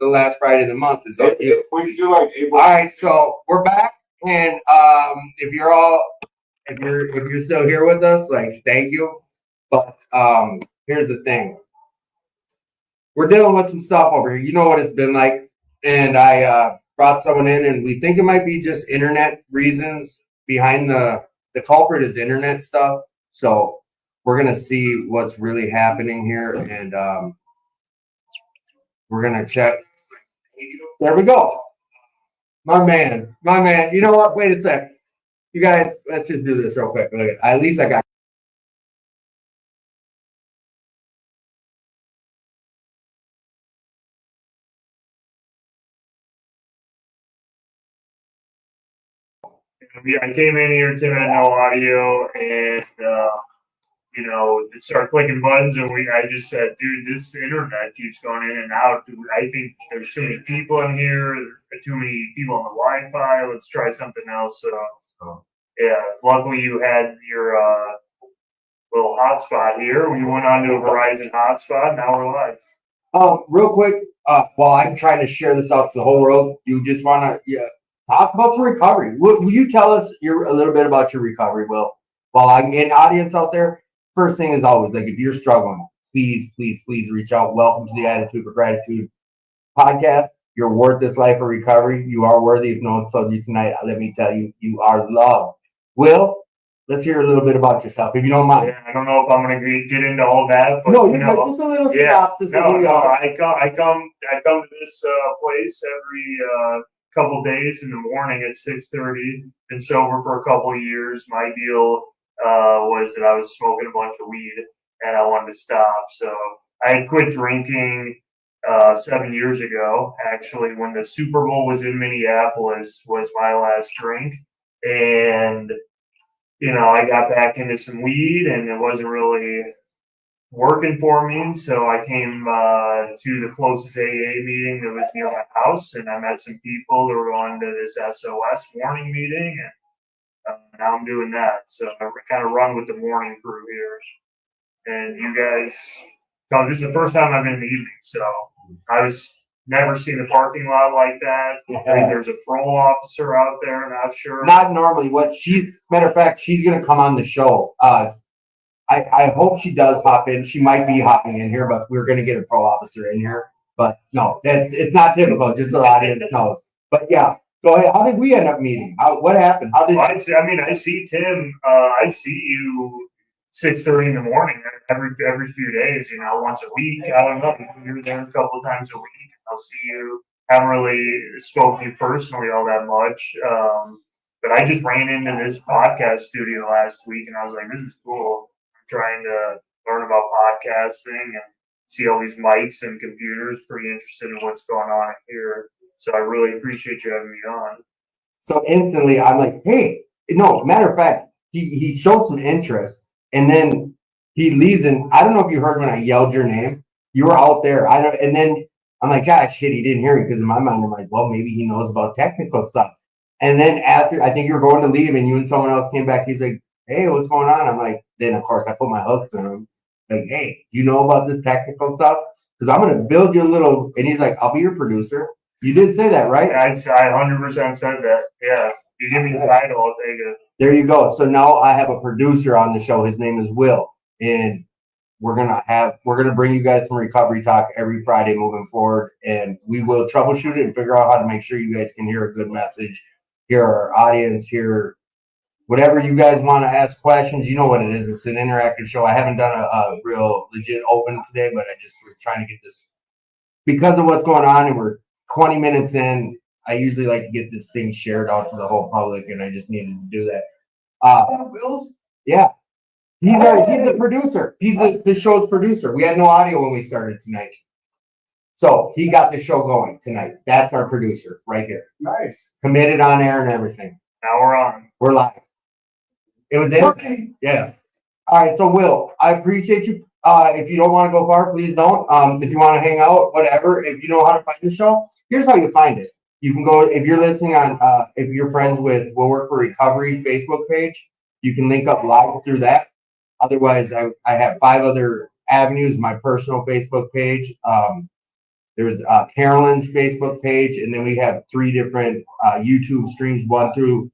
the last Friday of the month. It's up to you. We could do like April. All right, so we're back, and if you're still here with us, like, thank you. But here's the thing: we're dealing with some stuff over here. You know what it's been like, and I brought someone in, and we think it might be just internet reasons behind the culprit is internet stuff. So we're gonna see what's really happening here, and we're gonna check. There we go. My man. You know what? Wait a sec. You guys, let's just do this real quick. Look at least I got. I came in here, Tim had no audio, and started clicking buttons, and I just said, dude, this internet keeps going in and out. I think there's too many people in here, too many people on the Wi-Fi. Let's try something else. Yeah, luckily you had your little hotspot here. We went on to a Verizon hotspot. Now we're live. Real quick, while I'm trying to share this out to the whole world, you just want to talk about the recovery. Will you tell us a little bit about your recovery, Will? While I'm in audience out there, first thing is always, like, if you're struggling, please reach out. Welcome to the Attitude for Gratitude podcast. You're worth this life of recovery. You are worthy. If no one told you tonight, let me tell you, you are loved. Will, let's hear a little bit about yourself, if you don't mind. Yeah, I don't know if I'm going to get into all that, but no, just a little synopsis. I come to this place every couple days in the morning at 6:30. Been sober for a couple of years. My deal was that I was smoking a bunch of weed and I wanted to stop. So I had quit drinking 7 years ago. Actually, when the Super Bowl was in Minneapolis, was my last drink, and I got back into some weed, and it wasn't really working for me. So I came to the closest AA meeting that was near my house, and I met some people that were going to this SOS warning meeting, and now I'm doing that. So I kind of run with the morning crew here. And you guys, this is the first time I've been in the evening, so I was never seen a parking lot like that. I think there's a parole officer out there, not sure. Not normally. Matter of fact, she's going to come on the show. I hope she does hop in. She might be hopping in here, but we're going to get a parole officer in here. But no, it's not typical, just so the audience knows. But yeah, go ahead. How did we end up meeting? What happened? I see Tim. I see you 6:30 in the morning every few days. Once a week. I don't know. You're there a couple of times a week. I'll see you. Haven't really spoken to you personally all that much. But I just ran into this podcast studio last week, and I was like, this is cool. I'm trying to learn about podcasting and see all these mics and computers. Pretty interested in what's going on here. So I really appreciate you having me on. So instantly, I'm like, hey, no, matter of fact, he showed some interest, and then he leaves, and I don't know if you heard when I yelled your name. You were out there. And then I'm like, gosh, shit, he didn't hear me, because in my mind, I'm like, well, maybe he knows about technical stuff. And then after, I think you were going to leave, and you and someone else came back. He's like, hey, what's going on? I'm like, then of course I put my hooks in him. Like, hey, do you know about this technical stuff? Because I'm going to build you a little. And he's like, I'll be your producer. You did say that, right? I 100% said that. Yeah. You give me the title, I'll take it. There you go. So now I have a producer on the show. His name is Will. And we're gonna bring you guys some recovery talk every Friday moving forward. And we will troubleshoot it and figure out how to make sure you guys can hear a good message, hear our audience, hear whatever you guys want to ask questions. You know what it is. It's an interactive show. I haven't done a real legit open today, but I just was trying to get this because of what's going on, and we're 20 minutes in. I usually like to get this thing shared out to the whole public, and I just needed to do that. Will's? Yeah. He's the producer. He's the show's producer. We had no audio when we started tonight. So he got the show going tonight. That's our producer right here. Nice. Committed on air and everything. Now we're on. We're live. It was it. Yeah. All right. So Will, I appreciate you. If you don't want to go far, please don't. If you want to hang out, whatever. If you know how to find the show, here's how you find it. You can go, if you're listening on, if you're friends with We'll Work for Recovery Facebook page, you can link up live through that. Otherwise, I have 5 other avenues. My personal Facebook page, There's Carolyn's Facebook page, and then we have 3 different YouTube streams, 1 through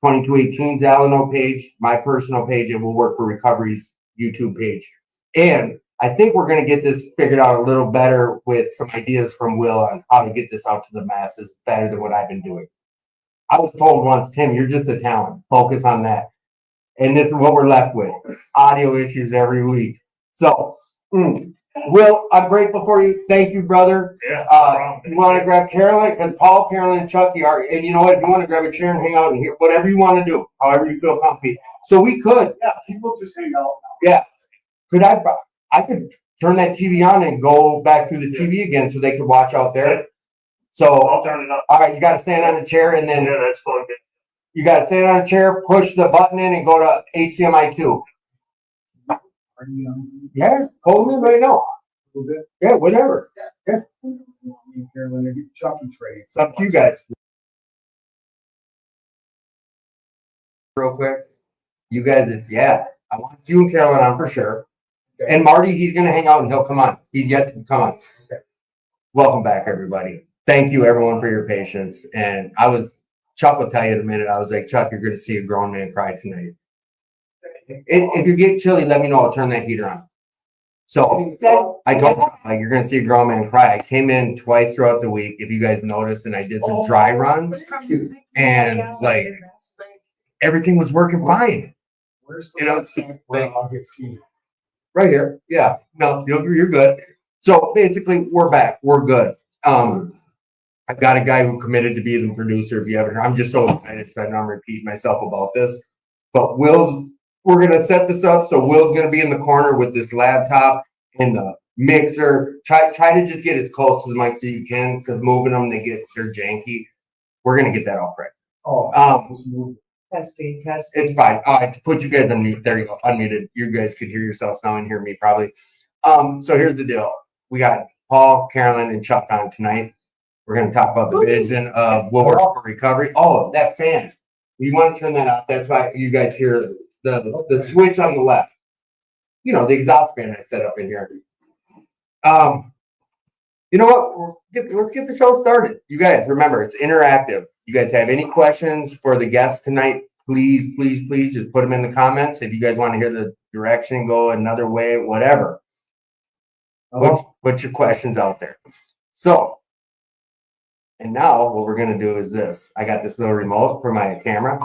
2218's Alano page, my personal page, and We'll Work for Recovery's YouTube page. And I think we're going to get this figured out a little better with some ideas from Will on how to get this out to the masses better than what I've been doing. I was told once, Tim, you're just a talent. Focus on that. And this is what we're left with. Audio issues every week. So, Will, I'm grateful for you. Thank you, brother. Yeah. No problem. You want to grab Carolyn? Because Paul, Carolyn, and Chucky are, and you know what? If you want to grab a chair and hang out and hear whatever you want to do, however you feel comfy. So we could. Yeah, people just hang out. Yeah. Could I could turn that TV on and go back through the TV again so they could watch out there. So, I'll turn it up. all right, you got to stand on the chair and then Yeah, that's plugged in. you got to stand on a chair, push the button in, and go to HDMI 2. Are you on Yeah, call me right now. a little bit? Yeah, whatever. Me and Carolyn, get Chucky trays. It's up to you guys. Real quick, you guys, I want you and Carolyn on for sure. Okay. And Marty, he's going to hang out and he'll come on. He's yet to come on. Okay. Welcome back, everybody. Thank you, everyone, for your patience. And Chuck will tell you in a minute. I was like, Chuck, you're going to see a grown man cry tonight. If you get chilly, let me know. I'll turn that heater on. So I told you, like, you're going to see a grown man cry. I came in twice throughout the week, if you guys noticed, and I did some dry runs, and like everything was working fine. Where's You know, where I'll get seen? Right here. Yeah. No, you're good. So basically, we're back. We're good. I've got a guy who committed to be the producer. If you haven't heard, I'm just so excited because I know I'm repeating myself about this. But we're going to set this up. So Will's going to be in the corner with this laptop and the mixer. Try to just get as close to the mic so you can, because moving them, they're janky. We're going to get that all right. Oh, let's move. Testing. It's fine. To put you guys on mute. There you go. Unmuted. You guys could hear yourselves now and hear me probably. So here's the deal. We got Paul, Carolyn, and Chuck on tonight. We're going to talk about the vision of We'll Work for Recovery. Oh, that fan. We want to turn that off. That's why you guys hear the switch on the left. You know, the exhaust fan I set up in here. You know what? Let's get the show started. You guys, remember, it's interactive. You guys have any questions for the guests tonight, please just put them in the comments. If you guys want to hear the direction go another way, whatever. Put your questions out there. So, and now what we're going to do is this. I got this little remote for my camera.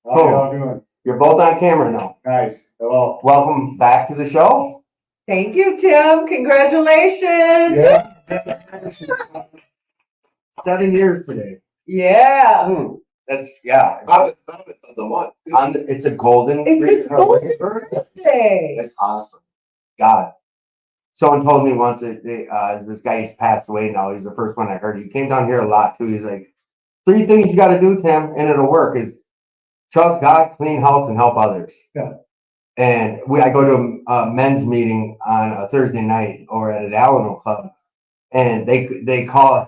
How y'all doing? You're both on camera now. Nice. Hello. Welcome back to the show. Thank you, Tim. Congratulations. Yeah. 7 years today. Yeah. That's the one. It's a golden. It's a golden birthday. That's awesome. God. Someone told me once that this guy's passed away now. He's the first one I heard. He came down here a lot too. He's like, 3 things you got to do, Tim, and it'll work is trust God, clean house, and help others. Yeah. And I go to a men's meeting on a Thursday night over at an Alano club, and they call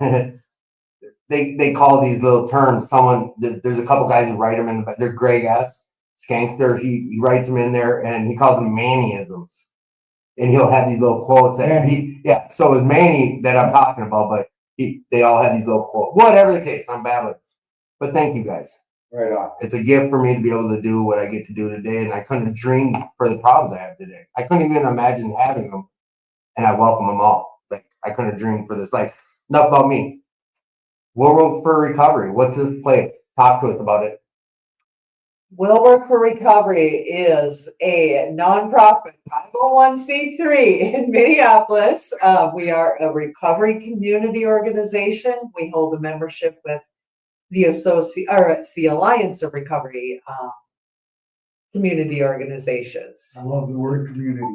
they call these little terms. There's a couple guys who write them in, but they're Greg S. Skankster. He writes them in there, and he calls them Mannyisms. And he'll have these little quotes that So it was Manny that I'm talking about, but they all have these little quotes. Whatever the case, I'm babbling. But thank you guys. Right on. It's a gift for me to be able to do what I get to do today, and I couldn't have dreamed for the problems I have today. I couldn't even imagine having them, and I welcome them all. Like, I couldn't have dreamed for this. Like, enough about me. We'll Work for Recovery. What's this place? Talk to us about it. We'll Work for Recovery is a nonprofit 501c3 in Minneapolis. We are a recovery community organization. We hold a membership with it's the Alliance of Recovery community organizations. I love the word community.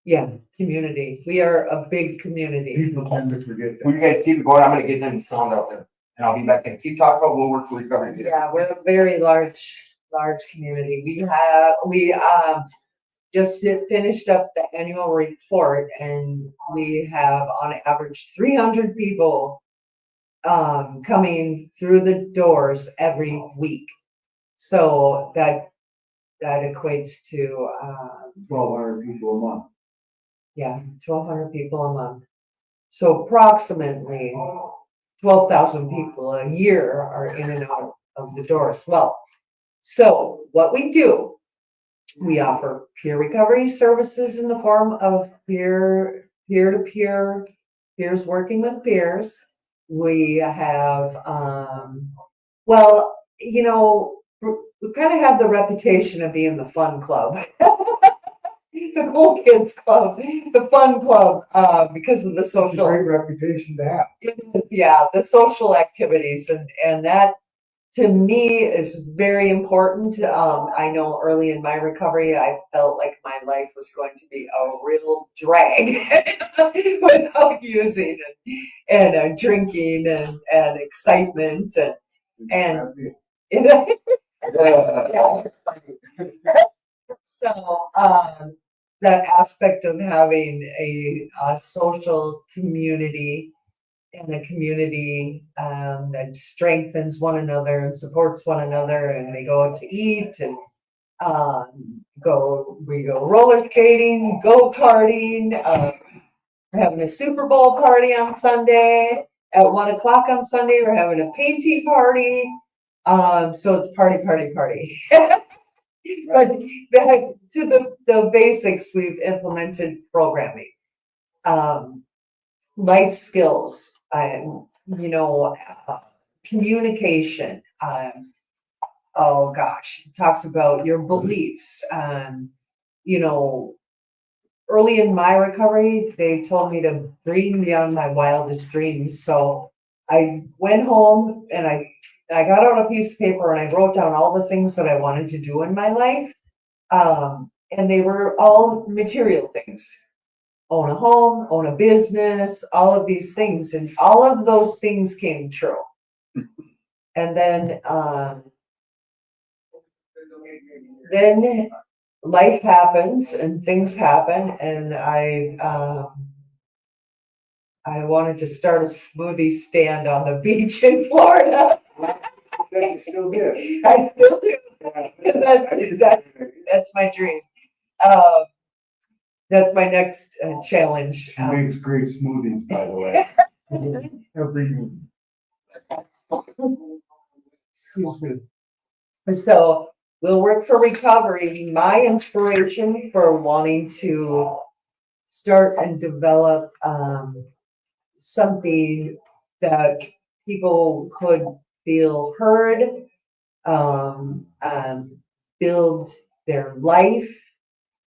Yeah, community. We are a big community. People tend to forget Will that. you guys keep it going? I'm going to get them sound out there, and I'll be back and keep talking about We'll Work for Recovery. Yeah, we're a very large community. We just finished up the annual report, and we have on average 300 people coming through the doors every week. So that that equates to, 1,200 people a month. yeah, 1,200 people a month. So approximately 12,000 people a year are in and out of the door as well. So what we do, we offer peer recovery services in the form of peer-to-peer, peers working with peers. We have, well, you know, we kind of have the reputation of being the fun club. The cool kids club, the fun club, because of the It's a social, great reputation to have. yeah, the social activities, and that to me is very important. I know early in my recovery, I felt like my life was going to be a real drag without using and drinking and excitement and yeah. So, that aspect of having a social community and a community that strengthens one another and supports one another, and we go out to eat and we go roller skating, go karting. We're having a Super Bowl party on Sunday at 1 o'clock on Sunday. We're having a painting party. So it's party, party, party. But back to the basics, we've implemented programming, life skills, communication. Oh gosh, it talks about your beliefs. Early in my recovery, they told me to dream beyond my wildest dreams. So I went home and I got out a piece of paper and I wrote down all the things that I wanted to do in my life. And they were all material things. Own a home, own a business, all of these things. And all of those things came true. And then life happens and things happen, and I wanted to start a smoothie stand on the beach in Florida. You still did. I still do. That's my dream. That's my next challenge. She makes great smoothies, by the way. Every Excuse me. So we'll work for recovery. My inspiration for wanting to start and develop something that people could feel heard, build their life,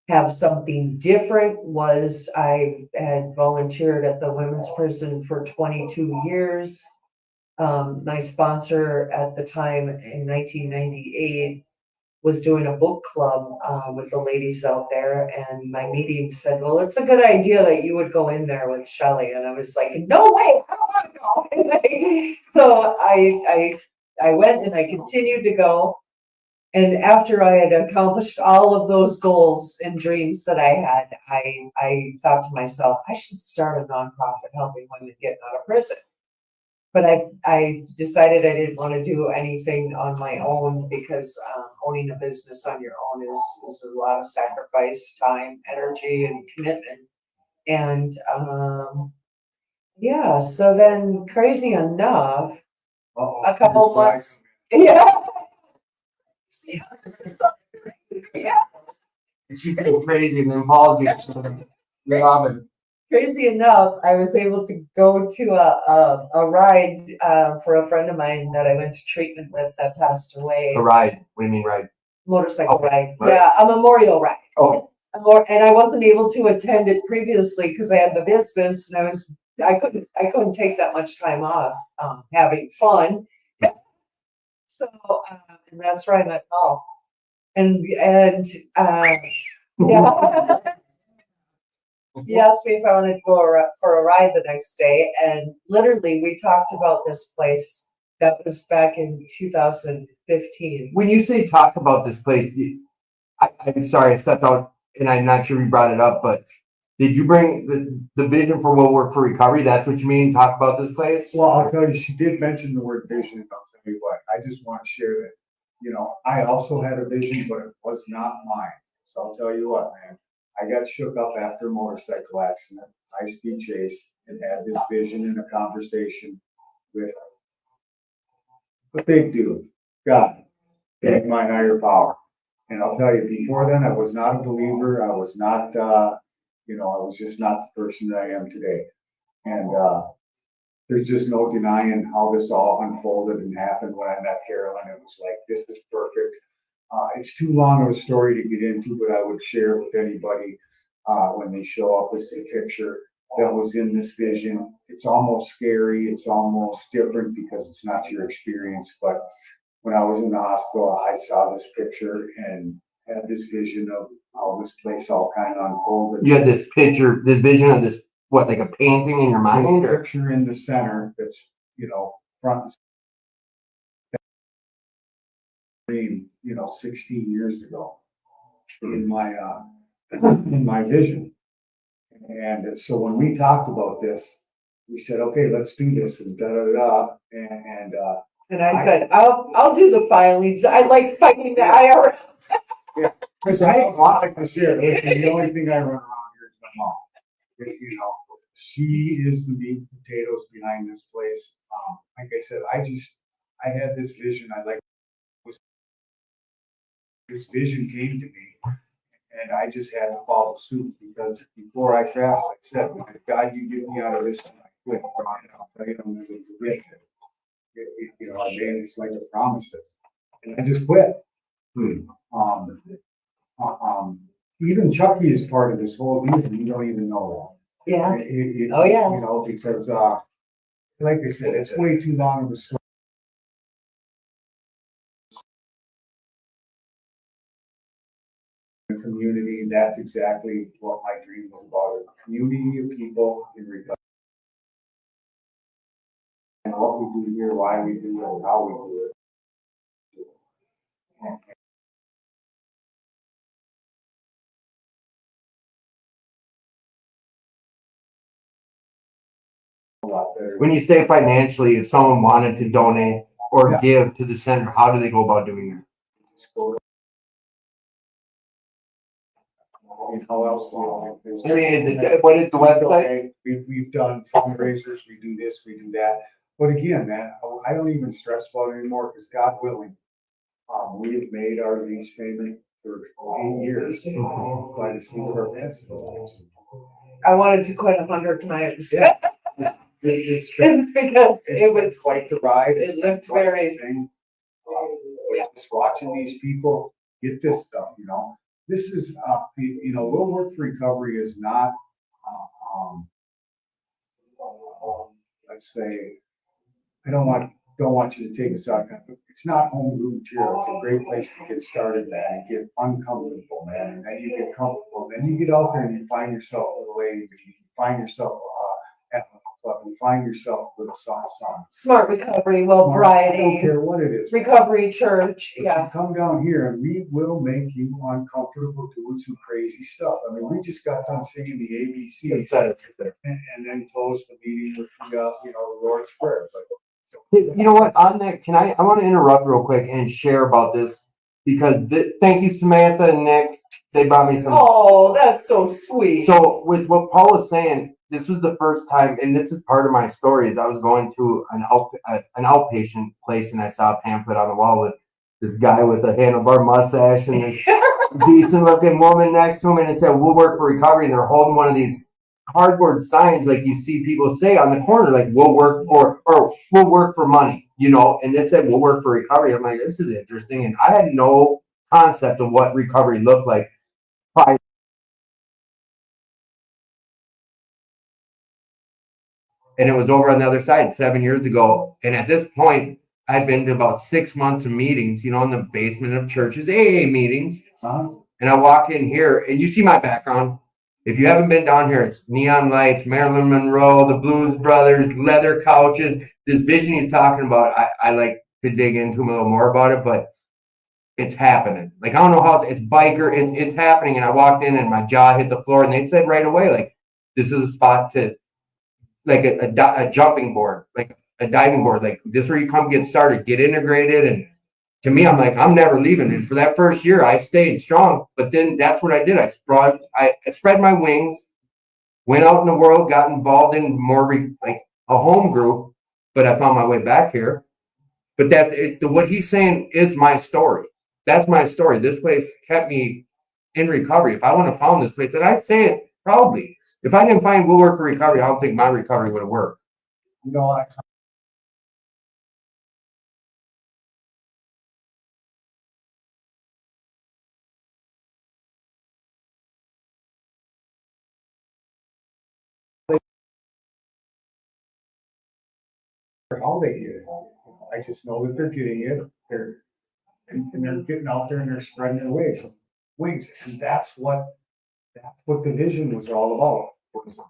have something different was I had volunteered at the women's prison for 22 years. My sponsor at the time in 1998 was doing a book club with the ladies out there, and my meeting said, well, it's a good idea that you would go in there with Shelley. And I was like, no way, I don't want to go. So I went and I continued to go. And after I had accomplished all of those goals and dreams that I had, I thought to myself, I should start a nonprofit helping women get out of prison. But I decided I didn't want to do anything on my own because owning a business on your own is a lot of sacrifice, time, energy, and commitment. And yeah, so then crazy enough, a couple months, yeah. Yeah. She said crazy, and then Paul gets Robin. Crazy enough, I was able to go to a ride for a friend of mine that I went to treatment with that passed away. A ride. What do you mean ride? Motorcycle Okay, ride. right. Yeah, a memorial ride. Oh, And I wasn't able to attend it previously because I had the business and I couldn't take that much time off having fun. So and that's where I met Paul. And yeah. He asked me if I wanted to go for a ride the next day, and literally we talked about this place. That was back in 2015. when you say talk about this place, I'm sorry I stepped out, and I'm not sure you brought it up, but did you bring the vision for Will Work for Recovery? That's what you mean? Talk about this place? Well, I'll tell you, she did mention the word vision. I'll tell you what, I just want to share that you know, I also had a vision, but it was not mine. So I'll tell you what, man, I got shook up after a motorcycle accident, high-speed chase, and had this vision and a conversation with a big dude, God, my higher power. And I'll tell you, before then, I was not a believer. I was not, you know, I was just not the person that I am today. And there's just no denying how this all unfolded and happened when I met Carolyn. It was like, this is perfect. It's too long of a story to get into, but I would share it with anybody when they show up. This is a picture that was in this vision. It's almost scary. It's almost different because it's not your experience. But when I was in the hospital, I saw this picture and had this vision of how this place all kind of unfolded. You had this picture, this vision of this, what, like a painting in your mind? There's a Or? picture in the center that's, you know, front and you know, 16 years ago in my vision. And so when we talked about this, we said, okay, let's do this and da da da. And I said, I'll do the filings. I like fighting the IRS. Because I don't like to share. Listen, the only thing I run around here is my mom. You know, she is the meat and potatoes behind this place. Like I said, I had this vision. This vision came to me, and I just had to follow suit because before I crashed, I said, God, you get me out of this, and I quit. And I'll tell you, I'm never forget it. You know, I made this like a promise, and I just quit. Even Chucky is part of this whole deal, and you don't even know that. Yeah. Oh, yeah. You know, because, like I said, it's way too long of a story. The community, that's exactly what my dream was about, a community of people in recovery. And what we do here, why we do it, and how we do it. A lot better. When you say financially, if someone wanted to donate or Yeah. give to the center, how do they go about doing that? Just go to- And how else do you like this? I mean, what is the website? Okay, we've done fundraisers, we do this, we do that. But again, man, I don't even stress about it anymore because God willing, we have made our lease payment for 8 years. By the seat of our pants. I wanted to quit 100 times. Yeah. It's Because it was quite the ride. it looked Quite the very- thing. Just watching these people get this stuff, you know. This is, you know, Will Work for Recovery is not, let's say, I don't want you to take this out. It's not home material. It's a great place to get started, man, and get uncomfortable, man. And then you get comfortable. Then you get out there and you find yourself a little lady, you find yourself at the club, you find yourself a little song. Smart Recovery, I Well don't Variety, care what it is. Recovery Church. But Yeah. you come down here and we will make you uncomfortable doing some crazy stuff. I mean, we just got done singing the ABC and then closed the meeting with the, you know, the Lord's Prayer. You know what? On that, I want to interrupt real quick and share about this because thank you, Samantha and Nick. They brought me some. Oh, that's so sweet. So with what Paul was saying, this was the first time, and this is part of my story. Is I was going to an outpatient place, and I saw a pamphlet on the wall with this guy with a handlebar mustache and this decent-looking woman next to him, and it said, "We'll work for recovery." And they're holding one of these cardboard signs, like you see people say on the corner, like "We'll work for," or "We'll work for money," you know. And they said, "We'll work for recovery." I'm like, this is interesting, and I had no concept of what recovery looked like. And it was over on the other side 7 years ago. And at this point, I'd been to about 6 months of meetings, you know, in the basement of churches, AA meetings. And I walk in here and you see my background. If you haven't been down here, it's neon lights, Marilyn Monroe, the Blues Brothers, leather couches. This vision he's talking about, I like to dig into a little more about it, but it's happening. Like, I don't know how it's biker, it's happening. And I walked in and my jaw hit the floor and they said right away, like, this is a spot to, like a jumping board, like a diving board, like this is where you come get started, get integrated. And to me, I'm like, I'm never leaving. And for that first year, I stayed strong. But then that's what I did. I spread my wings, went out in the world, got involved in more like a home group, but I found my way back here. But what he's saying is my story. That's my story. This place kept me in recovery. If I wouldn't have found this place, and I say it proudly, if I didn't find Will Work for Recovery, I don't think my recovery would have worked. You know, how they get it. I just know that they're getting it. And they're getting out there and they're spreading their wings. And that's what the vision was all about.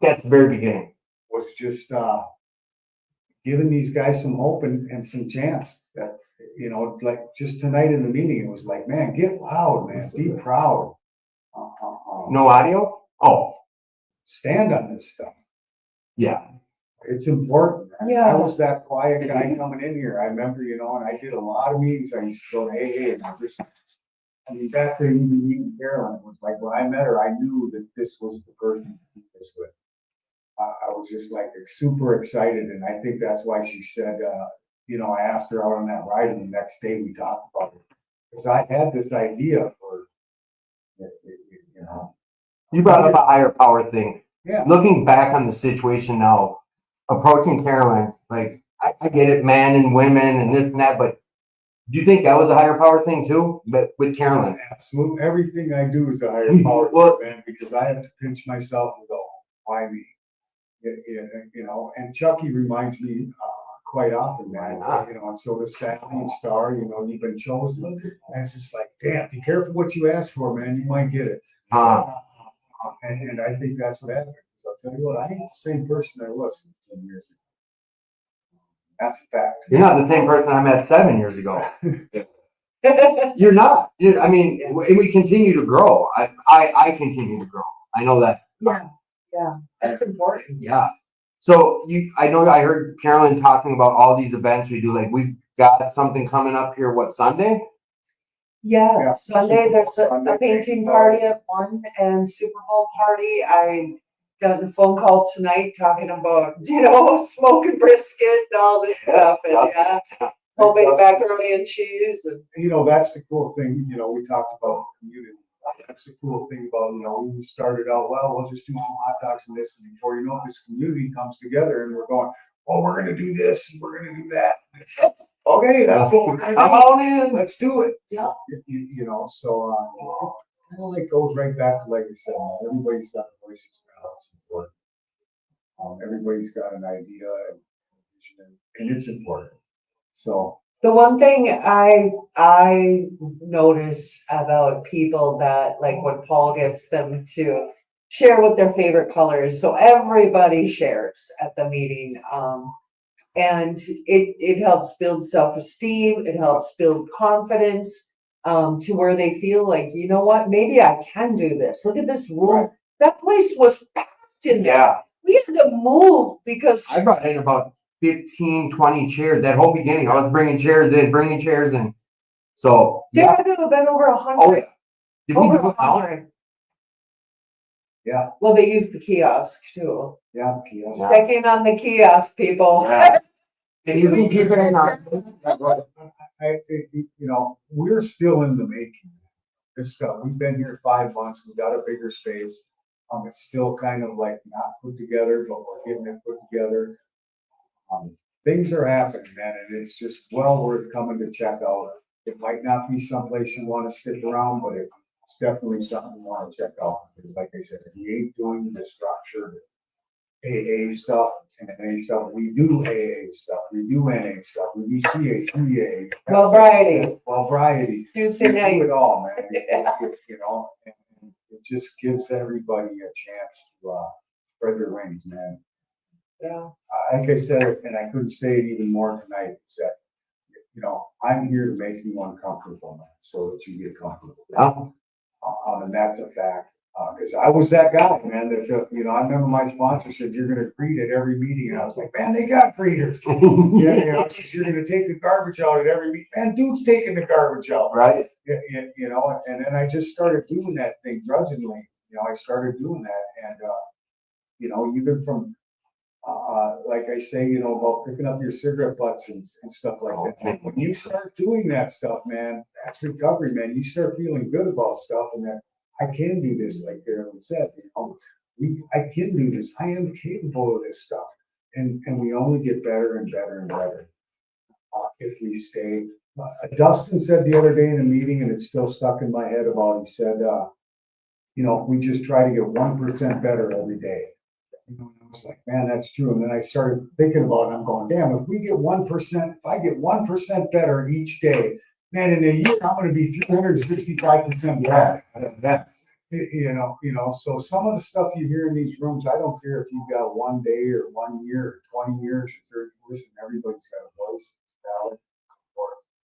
That's the very beginning. Was just giving these guys some hope and some chance that, you know, like just tonight in the meeting, it was like, man, get loud, man, be proud. No audio? Oh, Stand on this stuff. yeah. It's important. Yeah. I was that quiet guy coming in here. I remember, you know, and I did a lot of meetings. I used to go, hey, and I mean, back then, even meeting Carolyn, it was like, when I met her, I knew that this was the person to do this with. I was just like super excited. And I think that's why she said, you know, I asked her out on that ride and the next day we talked about it. Because I had this idea for, you know. You brought up a higher power thing. Yeah. Looking back on the situation now, approaching Carolyn, like I get it, man and women and this and that, but do you think that was a higher power thing too? But with Carolyn, Absolutely. Everything I do is a higher power, Well- man, because I have to pinch myself and go, why me? You know, and Chucky reminds me quite often, man. You know, and so does Sally and Star. You know, you've been chosen, and it's just like, damn, be careful what you ask for, man. You might get it. And I think that's what happened. So I'll tell you what, I ain't the same person I was 15 years ago. That's a fact. you're not the same person I met 7 years ago. You're not. I mean, we continue to grow. I continue to grow. I know that. Yeah, that's important. Yeah. So I know I heard Carolyn talking about all these events we do. Like we've got something coming up here. What, Sunday? Yeah, Yeah. Sunday there's a Sunday, painting party at 1 and Super Bowl party. I got a phone call tonight talking about, you know, smoking brisket and all this stuff, and yeah, homemade macaroni and cheese. And You know, that's the cool thing. You know, we talked about the community. That's the cool thing about, you know, we started out, well, we'll just do some hot dogs and this, and before you know it, this community comes together and we're going, oh, we're gonna do this and we're gonna do that. Okay, that's what we're gonna Come do. on in. Let's do it. Yeah. You know, so it kind of like goes right back to, like I said, everybody's got a voice as well. It's important. Everybody's got an idea and vision, and it's important. So the one thing I notice about people that, like, when Paul gets them to share what their favorite color is, so everybody shares at the meeting. And it helps build self-esteem, it helps build confidence, to where they feel like, you know what, maybe I can do this. Look at this room. Right. That place was packed in there. Yeah. We had to move because I brought in about 15, 20 chairs. That whole beginning, I was bringing chairs in, so there yeah. had to have been over Oh 100. yeah. Did we Over do it now? 100. yeah, Well, they use the kiosk too. yeah. Yeah. Check in on the kiosk, people. Yeah. And you can keep it in our. I think, you know, we're still in the making. This stuff, we've been here 5 months, we've got a bigger space. It's still kind of like not put together, but we're getting it put together. Things are happening, man, and it's just well worth coming to check out. It might not be someplace you want to stick around, but it's definitely something you want to check out. Because like I said, if you ain't doing the structured AA stuff and NA stuff, we do AA stuff, we do NA stuff, we do CA. Well, variety. Well, variety. Tuesday We do nights. it all, man. You know, and it just gives everybody a chance to spread their wings, man. Yeah. Like I said, and I couldn't say it even more tonight, is that, you know, I'm here to make you uncomfortable, man, so that you get comfortable. Yeah. And that's a fact. Cause I was that guy, man, that, I remember my sponsor said, you're gonna greet at every meeting, and I was like, man, they got greeters. Yeah, says, you're gonna take the garbage out at every meeting, man, dude's taking the garbage out. Right? Yeah, and then I just started doing that thing grudgingly, I started doing that, and, even from, like I say, about picking up your cigarette butts and stuff like that. When you start doing that stuff, man, that's recovery, man. You start feeling good about stuff, and that I can do this, like Carolyn said. I can do this. I am capable of this stuff, and we only get better and better and better if we stay. Dustin said the other day in a meeting, and it's still stuck in my head about. He said, we just try to get 1% better every day. And I was like, man, that's true. And then I started thinking about it. I'm going, damn, if we get 1%, if I get 1% better each day, man, in a year, I'm going to be 365% better. Yes. So some of the stuff you hear in these rooms, I don't care if you've got 1 day or 1 year or 20 years or 30. Listen, everybody's got a voice. Valid.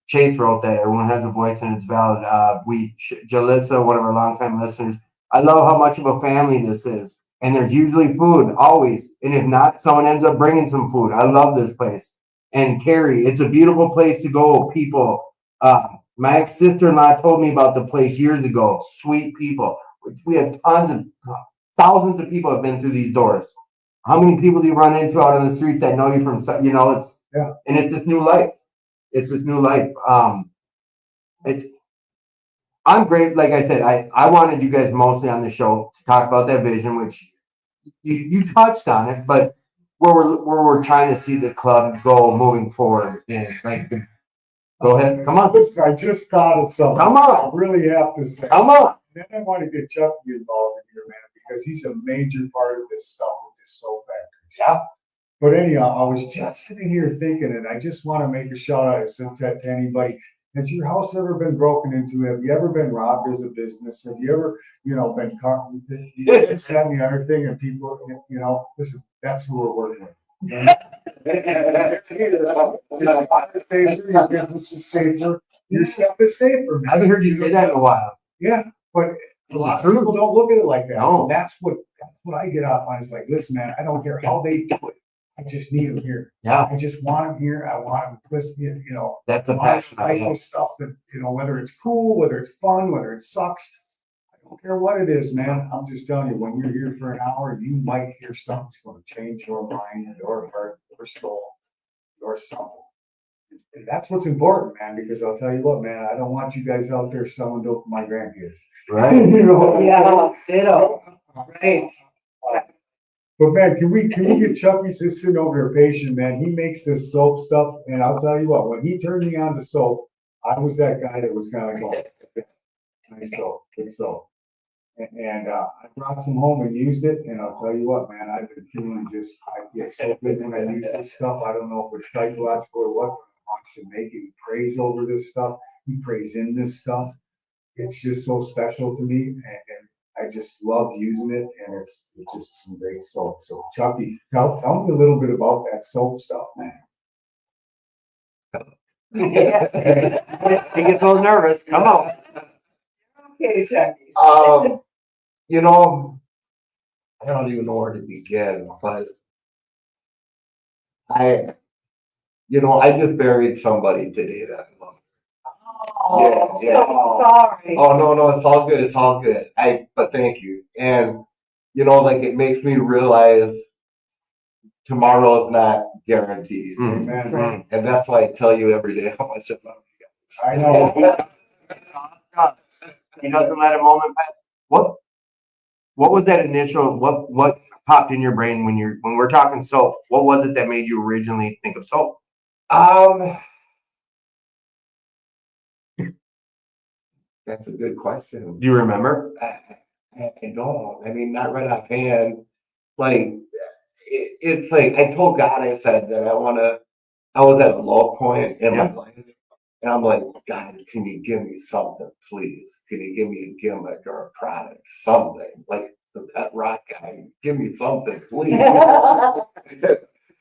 Chase wrote that everyone has a voice and it's valid. Jalissa, one of our longtime listeners, I love how much of a family this is. And there's usually food, always. And if not, someone ends up bringing some food. I love this place. And Carrie, it's a beautiful place to go, people. My ex-sister-in-law told me about the place years ago. Sweet people. We have thousands of people have been through these doors. How many people do you run into out on the streets that know you from, and it's this new life. It's this new life. I'm great. Like I said, I wanted you guys mostly on the show to talk about that vision, which you touched on it, but where we're trying to see the club go moving forward. And go ahead. Come on. I just thought of something. Come on. I really have to say. Come on. Then I want to get Chucky involved in here, man, because he's a major part of this stuff with this soap factory. Yeah. But anyhow, I was just sitting here thinking, and I just want to make a shout out to anybody. Has your house ever been broken into? Have you ever been robbed as a business? Have you ever, been caught with this, that, and the other thing? And people, listen, that's who we're working with. Your business is safer. Your stuff is safer. I haven't heard you say that in a while. Yeah, but a lot of people don't look at it like that. No. And that's what I get off on is like, listen, man, I don't care how they do it. I just need them here. Yeah. I just want them here. I want them listening, That's the passion I like have. stuff that, whether it's cool, whether it's fun, whether it sucks. I don't care what it is, man. I'm just telling you, when you're here for an hour, you might hear something that's going to change your mind, your heart, your soul, your something. And that's what's important, man, because I'll tell you what, man, I don't want you guys out there selling dope to my grandkids. Right. Yeah, ditto. Right. But man, can we get Chucky just sitting over there patient, man? He makes this soap stuff, and I'll tell you what, when he turned me on to soap, I was that guy that was kind of going, nice soap, good soap. And I brought some home and used it, and I'll tell you what, man, I've been feeling I get so good when I use this stuff. I don't know if it's psychological or what, but I want to make it. He prays over this stuff. He prays in this stuff. It's just so special to me, and I just love using it, and it's just some great soap. So Chucky, tell me a little bit about that soap stuff, man. He gets all nervous. Come on. Okay, Chucky. I don't even know where to begin, but I just buried somebody today that I love. Oh, I'm so sorry. Oh, no, it's all good. It's all good. But thank you. And, it makes me realize tomorrow is not guaranteed. Man, And that's why I tell you every day how much I love you guys. I know. He doesn't let a moment pass. What was that initial? What popped in your brain when we're talking soap? What was it that made you originally think of soap? That's a good question. Do you remember? I don't. I mean, not right offhand. It's like I told God, I said that I was at a low point in my life. And I'm like, God, can you give me something, please? Can you give me a gimmick or a product, something? Like the pet rock guy, give me something, please.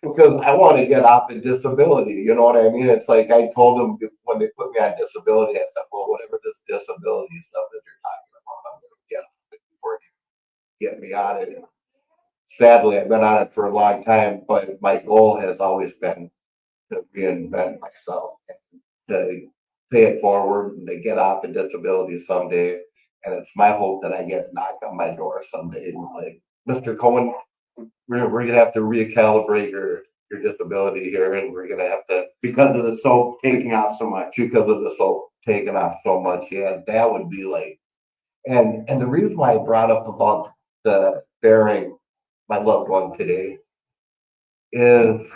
Because I want to get off of disability, you know what I mean? It's like I told them when they put me on disability, I said, well, whatever this disability stuff that you're talking about, I'm going to get off it before it get me on it. Sadly, I've been on it for a long time, but my goal has always been to reinvent myself, and to pay it forward, and to get off of disability someday. And it's my hope that I get a knock on my door someday, and like, Mr. Cohen, we're gonna have to recalibrate your disability here, and we're gonna have to, Because of the soap taking off so much. because of the soap taking off so much. Yeah, that would be like, and the reason why I brought up about the burying my loved one today is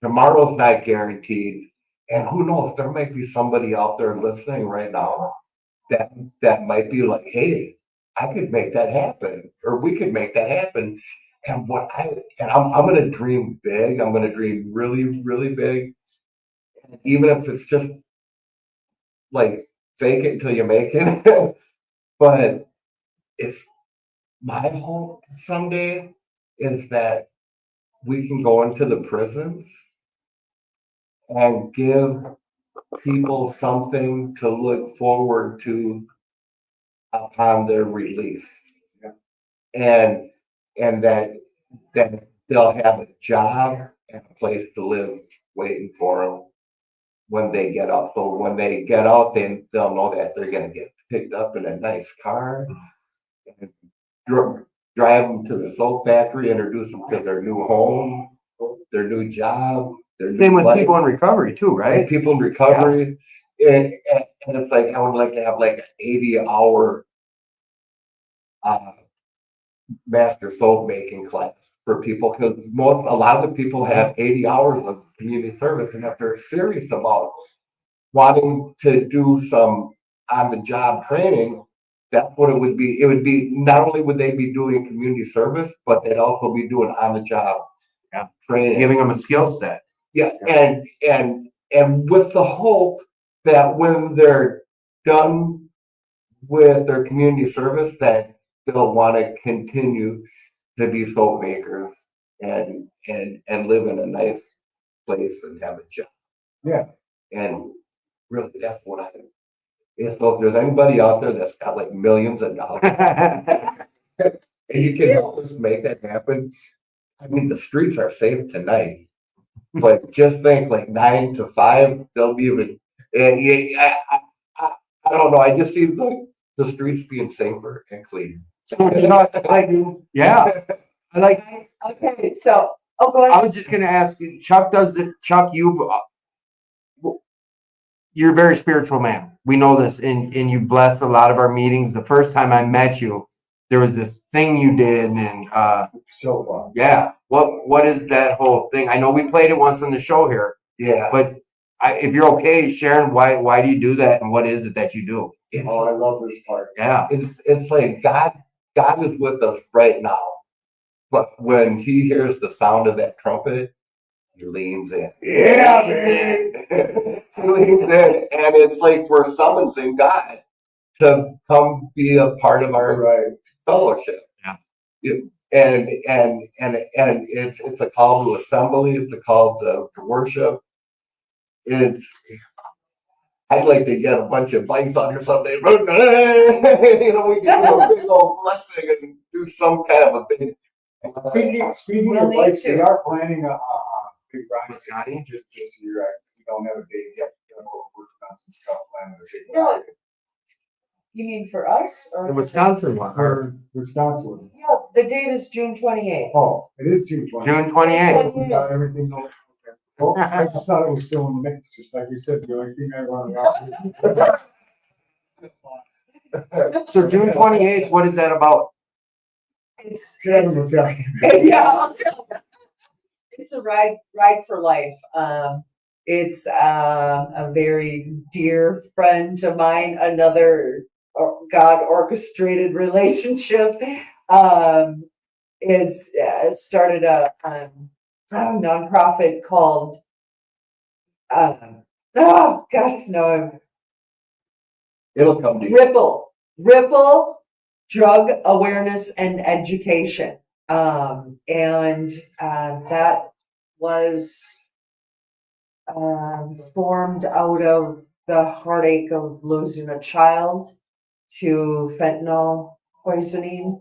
tomorrow's not guaranteed, and who knows, there might be somebody out there listening right now that might be like, hey, I could make that happen, or we could make that happen. And I'm gonna dream big. I'm gonna dream really, really big. Even if it's just like fake it until you make it. But it's my hope someday is that we can go into the prisons and give people something to look forward to upon their release. Yeah. And that they'll have a job and a place to live waiting for them when they get out. So when they get out, they'll know that they're gonna get picked up in a nice car and drive them to the soap factory, introduce them to their new home, their new job. Their Same new with life. people in recovery too, And right? people in recovery. And it's like, I would like to have like an 80-hour master soap making class for people, because a lot of the people have 80 hours of community service, and if they're serious about wanting to do some on the job training, that's what it would be. It would be, not only would they be doing community service, but they'd also be doing on the job training. Giving them a skill set. Yeah, and with the hope that when they're done with their community service, that they'll want to continue to be soap makers and live in a nice place and have a job. Yeah. And really, that's what I. If there's anybody out there that's got like millions of dollars and you can help us make that happen, I mean, the streets are safe tonight. But just think, like 9 to 5, they'll be even. Yeah, I don't know. I just see the streets being safer and cleaner. So, you know, like, yeah, I like, Okay, so, oh, go I ahead. was just gonna ask you, Chuck, you're a very spiritual man. We know this, and you bless a lot of our meetings. The first time I met you, there was this thing you did, and So fun. yeah, what is that whole thing? I know we played it once on the show here, Yeah. but if you're okay sharing, why do you do that, and what is it that you do? Oh, I love this part. Yeah, It's like God is with us right now. But when he hears the sound of that trumpet, he leans in. Yeah, man. He leans in, and it's like we're summoning God to come be a part of our Right. fellowship. Yeah. And it's a call to assembly. It's a call to worship. I'd like to get a bunch of bikes on here someday. You know, we can do a big old blessing and do some kind of a big. Speaking We'll of need bikes, to. we are planning a big ride Wisconsin? just this year. We don't have a date yet. We're working on some stuff, planning a big No. ride. You mean for us or? The Wisconsin one, For Wisconsin. Yeah, the date is June 28th. Oh, it is June 20th. June 28th. We got everything going. Well, I just thought it was still in the mix, just like you said, the only thing I want to. So June 28th, what is that about? It's, Kevin will tell you. yeah, I'll tell you. It's a ride for life. It's a very dear friend of mine, another God orchestrated relationship. Is started a nonprofit called oh gosh, no, It'll come to you. Ripple Drug Awareness and Education. And that was formed out of the heartache of losing a child to fentanyl poisoning.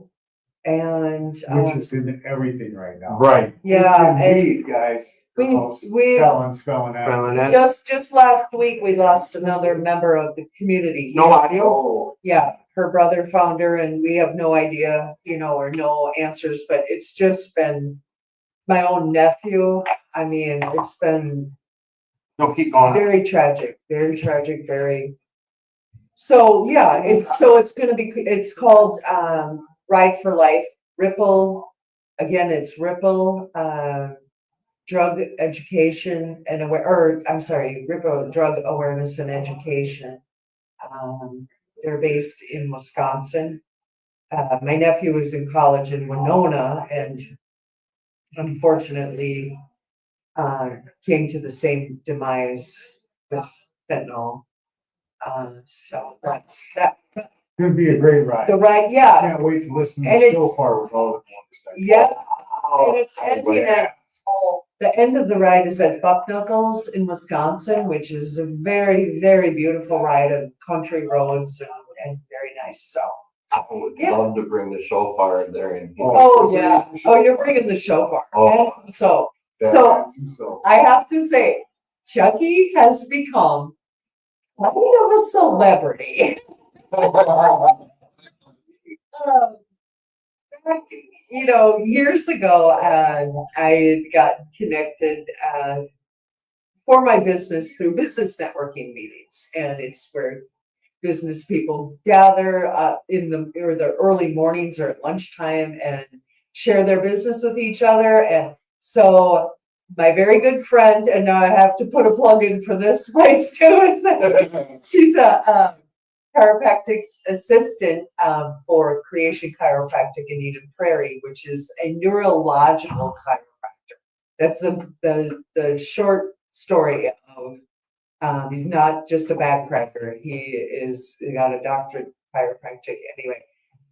And, Which is in everything right now. Right. yeah, It's and in weed, guys. we- Most we- felons going after. Felon at- just last week, we lost another member of the community. No audio? Oh, Yeah, her brother found her and we have no idea, or no answers, but it's just been my own nephew. I mean, it's been No, keep going. very tragic, very. So, yeah, it's gonna be, it's called, Ride for Life, Ripple. Again, it's Ripple, Drug Education and Ripple Drug Awareness and Education. They're based in Wisconsin. My nephew was in college in Winona and unfortunately came to the same demise with fentanyl. So that's that. gonna be a great ride. The ride, I yeah, can't wait to listen to And the it's- show far with all the motorcycles. yeah. And it's Oh, ending at, the end of the ride is at Bucknuckles in Wisconsin, which is a very, very beautiful ride of country roads and very nice, so. I would Yeah. love to bring the shofar in there and. Oh, yeah. Oh, you're bringing the shofar. Oh. So, Yeah. So, I have to say, Chucky has become kind of a celebrity. Back, years ago, I had gotten connected for my business through business networking meetings, and it's where business people gather in the early mornings or at lunchtime and share their business with each other. And so my very good friend, and now I have to put a plug in for this place too, she's a chiropractic assistant for Creation Chiropractic in Eden Prairie, which is a neurological chiropractor. That's the short story of he's not just a backcracker. He got a doctorate in chiropractic anyway.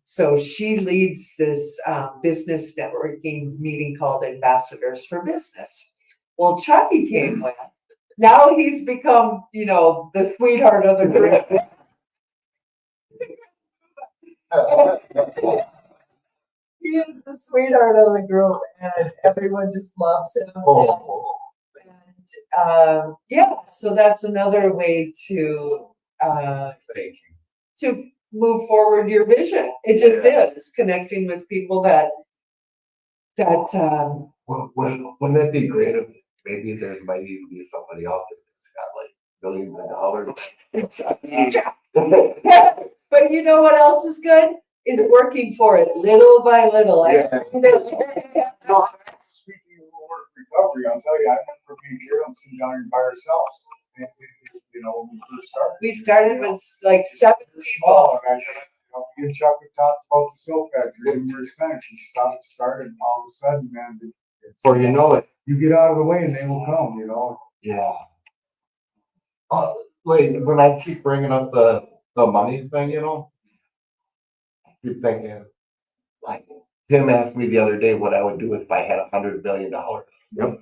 So she leads this business networking meeting called Ambassadors for Business. Well, Chucky came with. Now he's become, the sweetheart of the group. He is the sweetheart of the group, and everyone just loves him. Oh. And so that's another way to Thank you. to move forward your vision. It just is connecting with people that Well, wouldn't that be great if maybe there might even be somebody out there that's got like billions of dollars? but you know what else is good? Is working for it little by little. Yeah. speaking of work recovery, I'll tell you, I remember being Carolyn sitting down here by ourselves. When we first started. We started with like 7 people. Small, and me and Chuck had talked about the soap factory numerous times. She started, and all of a sudden, man, Before you know it. you get out of the way and they will come, Yeah. Wait, when I keep bringing up the money thing, I keep thinking, like, Tim asked me the other day what I would do if I had $100 billion. Yep.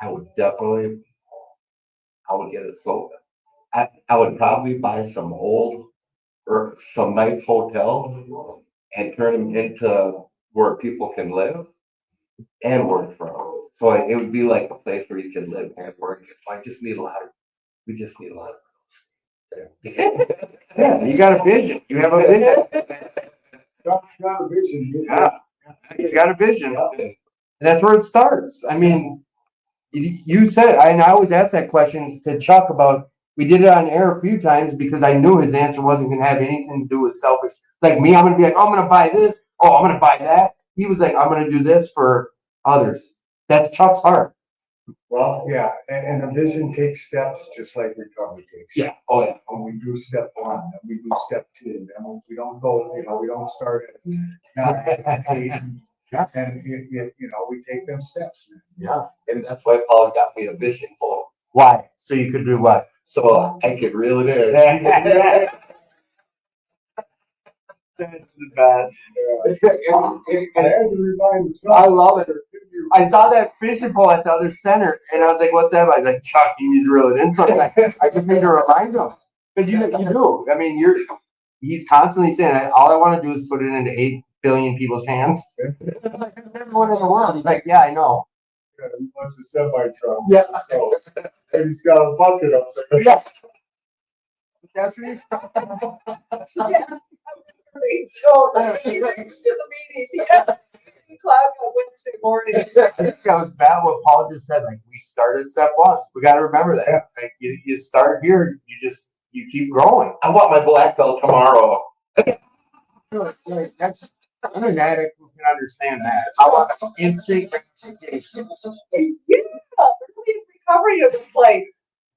I would definitely, I would get a soap. I would probably buy some some nice hotels and turn them into where people can live and work from. So it would be like a place where you can live and work. So we just need a lot of. Yeah, you got a vision. You have a vision. Chuck's got a vision. Yeah. He's got a vision. And that's where it starts. I mean, you said, and I always ask that question to Chuck about, we did it on air a few times because I knew his answer wasn't going to have anything to do with selfish. Like me, I'm going to be like, oh, I'm going to buy this. Oh, I'm going to buy that. He was like, I'm going to do this for others. That's Chuck's heart. Well, yeah, and a vision takes steps just like recovery takes. Yeah. Oh, yeah. When we do step 1, then we do step 2, then we don't go, we don't start at 9, 8, and we take them steps. Yeah, and that's why Paul got me a vision board, Why? So you could do what? so I could reel it in. That's the best. I had to remind himself. I love it. I saw that fishing pole at the other center, and I was like, "What's that?" I was like, "Chuck, he's reeling in something." I just need to remind him because you do. I mean, he's constantly saying, "All I want to do is put it into billion people's hands. Everyone in the world. He's like, yeah, I know. He wants a semi truck. Yeah. So, and he's got a bucket up there. Yes. That's what he's Great, so he brings to the meeting. Yeah. 8 o'clock on Wednesday morning. That was bad what Paul just said. Like, we started step one. We got to remember that. Like, you start here, you keep growing. I want my black belt tomorrow. Like, that's, I'm an addict who can understand that. I want instant gratification. Yeah, early in recovery, it was like,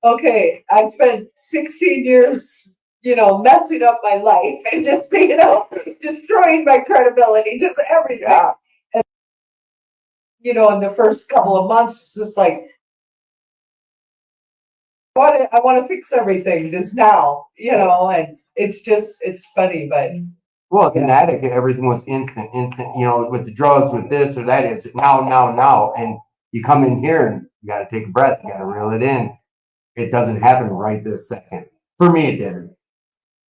okay, I spent 16 years, messing up my life and just, destroying my credibility, just everything. Yeah. In the first couple of months, it's just like, I want to fix everything just now, and it's funny, but Well, as an addict, everything was instant, with the drugs, with this or that. It's now. And you come in here and you got to take a breath. You got to reel it in. It doesn't happen right this second. For me, it didn't.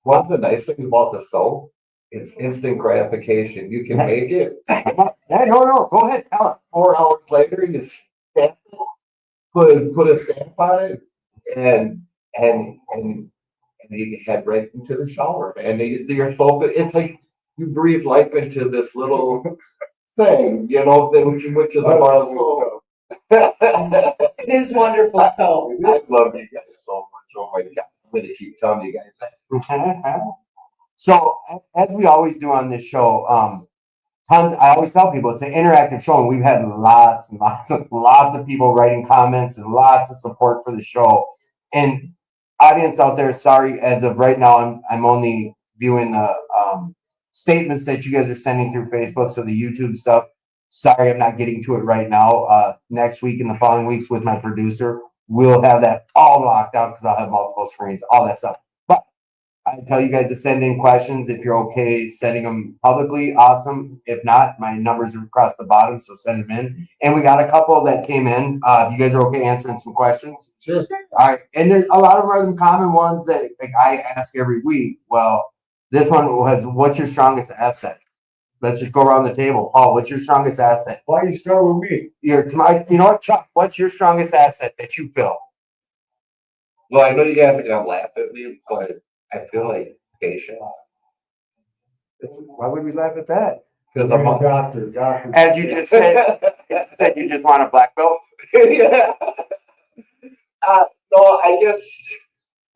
One of the nice things about the soap, it's instant gratification. You can make it. Hey, no, go ahead, tell it. 4 hours later, you stamp it, put a stamp on it, and you head right into the shower, man. You're focused. It's like you breathe life into this little thing, which is a lot of soap. it is wonderful. So I love you guys so much. Oh my God. I'm going to keep telling you guys that. So, as we always do on this show, I always tell people it's an interactive show, and we've had lots and lots of people writing comments and lots of support for the show. And audience out there, sorry, as of right now, I'm only viewing the statements that you guys are sending through Facebook, so the YouTube stuff. Sorry, I'm not getting to it right now. Next week and the following weeks with my producer, we'll have that all locked out because I'll have multiple screens, all that stuff. But I tell you guys to send in questions if you're okay sending them publicly. Awesome. If not, my numbers are across the bottom, so send them in. And we got a couple that came in. If you guys are okay answering some questions. Sure. All right. And there's a lot of them common ones that I ask every week. Well, this one was, what's your strongest asset? Let's just go around the table. Paul, what's your strongest asset? Why you start with me? You know what, Chuck? What's your strongest asset that you feel? Well, I know you guys are going to laugh at me, but I feel like patience. Why would we laugh at that? Because I'm I'm a doctor. As you just said, that you just want a black belt. yeah. No, I guess,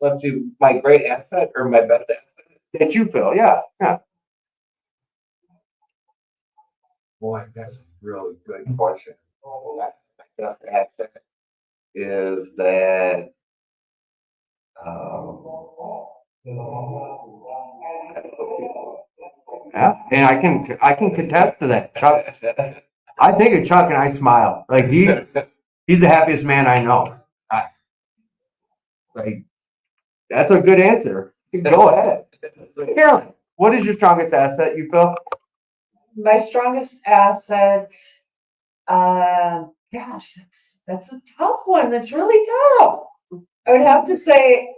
let's see, my great asset or my best asset? That you feel, yeah. Boy, that's a really good question. My best asset is that I love people. Yeah, and I can contest to that. Chuck, I think of Chuck and I smile. Like he's the happiest man I know. That's a good answer. Go ahead. Carolyn, what is your strongest asset, you feel? my strongest asset, gosh, that's a tough one. That's really tough. I would have to say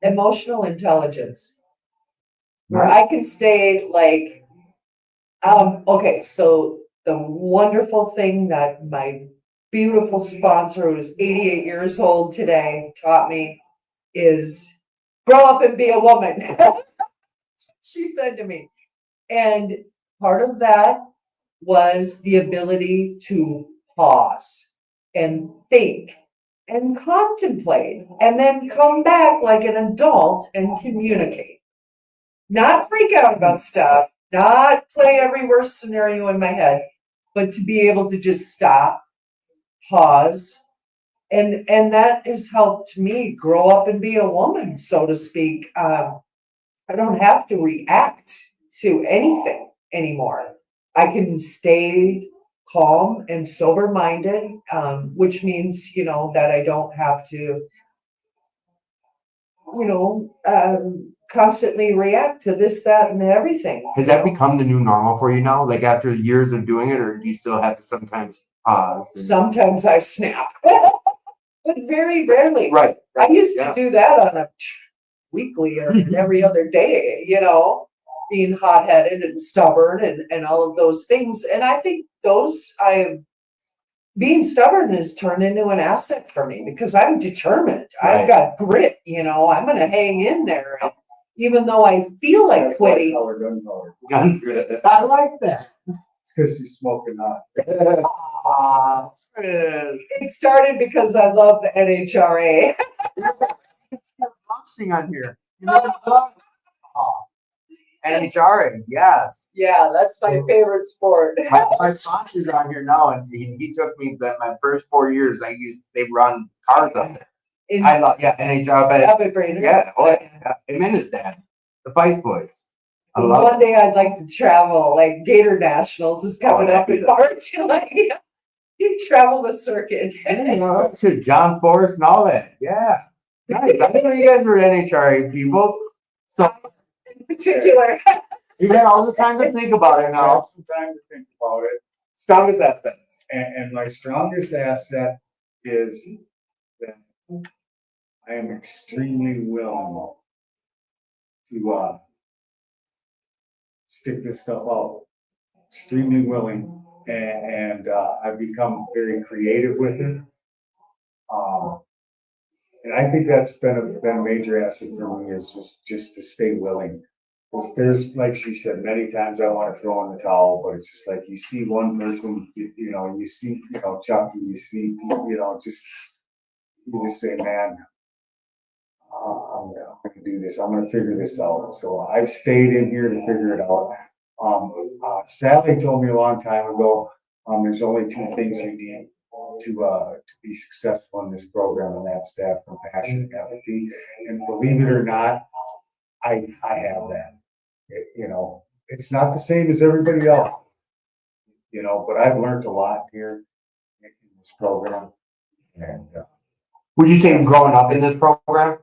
emotional intelligence, where I can stay like, okay, so the wonderful thing that my beautiful sponsor, who's 88 years old today, taught me is grow up and be a woman. She said to me. And part of that was the ability to pause and think and contemplate and then come back like an adult and communicate. Not freak out about stuff, not play every worst scenario in my head, but to be able to just stop, pause, and that has helped me grow up and be a woman, so to speak. I don't have to react to anything anymore. I can stay calm and sober-minded, which means, that I don't have to, constantly react to this, that, and everything. Has that become the new normal for you now? Like after years of doing it, or do you still have to sometimes pause? Sometimes I snap, but very rarely. Right. I used to Yeah. do that on a weekly or every other day, being hot-headed and stubborn and all of those things. And I think being stubborn has turned into an asset for me because I'm determined. Right. I've got grit, I'm going to hang in there. And even though I feel like That's why I quitting. call her gunpowder. I like that. It's because she's smoking hot. Aw, man. It started because I love the NHRA. Boxing on here. NHRA, yes. Yeah, that's my favorite sport. My sponsor's on here now, and he took me my first 4 years. They run cars up there. In I love NHRA. But Abbott Brainerd. yeah, him and his dad, the Vice Boys. I love One day I'd like to travel, like Gator Nationals is coming that'd up be in March. Like, you travel the circuit. it. Shit, John Forrest and all that. Yeah. Nice. I didn't know you guys were NHRA peoples. So In particular. you got all the time to think about it I now. had some time to think about it. Strongest assets. And my strongest asset is that I am extremely willing to stick this stuff out. Extremely willing, and I've become very creative with it. And I think that's been a major asset for me is just to stay willing. 'Cause there's, like she said, many times I want to throw in the towel, but it's just like you see one person, you see, Chucky, you see, you just say, man, I'm gonna do this. I'm gonna figure this out. So I've stayed in here to figure it out. Sally told me a long time ago, there's only two things you need to be successful in this program, and that's to have compassion and empathy. And believe it or not, I have that. It's not the same as everybody else, but I've learned a lot here in this program. And Would you say growing up in this program?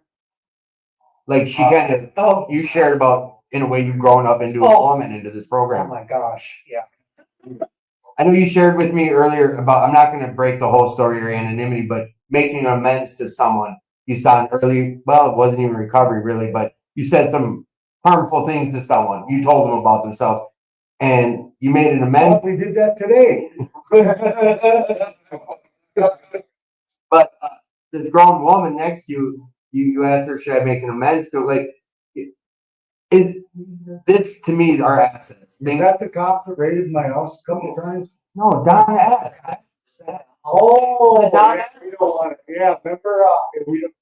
Like she kind of, Oh, you shared about in a way you've grown up into a woman into this oh program. my gosh. Yeah. I know you shared with me earlier about, I'm not going to break the whole story or anonymity, but making amends to someone you saw an early, well, it wasn't even recovery really, but you said some harmful things to someone. You told them about themselves and you made an amends. we did that today. But this grown woman next to you, you asked her, should I make an amends to? Like, is this to me our assets? Is that the cop that raided my house a couple times? No, Don asked. Oh, Don yeah, S. we don't want to, yeah, remember,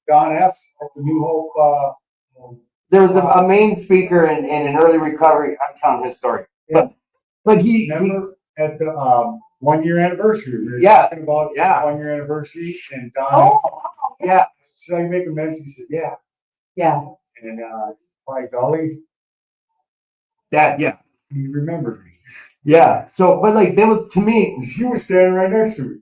Don S. at the New Hope, There was a main speaker in an early recovery. I'm telling his story, but he remember at the, 1 year anniversary? We were Yeah, talking about the yeah. 1 year anniversary and Don, Oh, yeah. should I make a mention? He said, yeah. yeah. And, by golly, That yeah. he remembered me. Yeah. So, but like, they were to me, She was standing right next to me.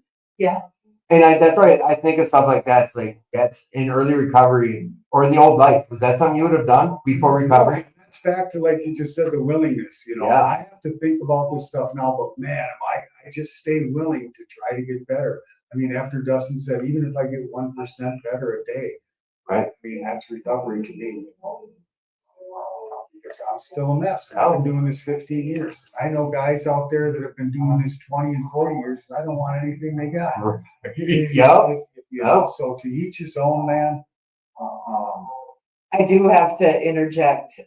and that's right. I think of stuff like that. It's like that's in early recovery or in the old life. Was that something you would have done before recovery? It's back to like you just said, the willingness, Yeah. I have to think about this stuff now, but man, I just stay willing to try to get better. I mean, after Dustin said, even if I get 1% better a day, Right. I mean, that's recovery to me. Because I'm still a mess. I've been doing this 15 years. I know guys out there that have been doing this 20 and 40 years, and I don't want anything they got. Yep. So to each his own, man. I do have to interject.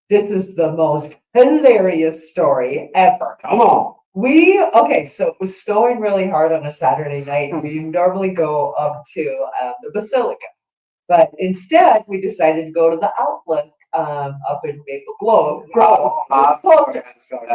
This is the most hilarious story ever. Come on. So it was snowing really hard on a Saturday night. We normally go up to the Basilica, but instead we decided to go to the Outlook up in Maple Grove.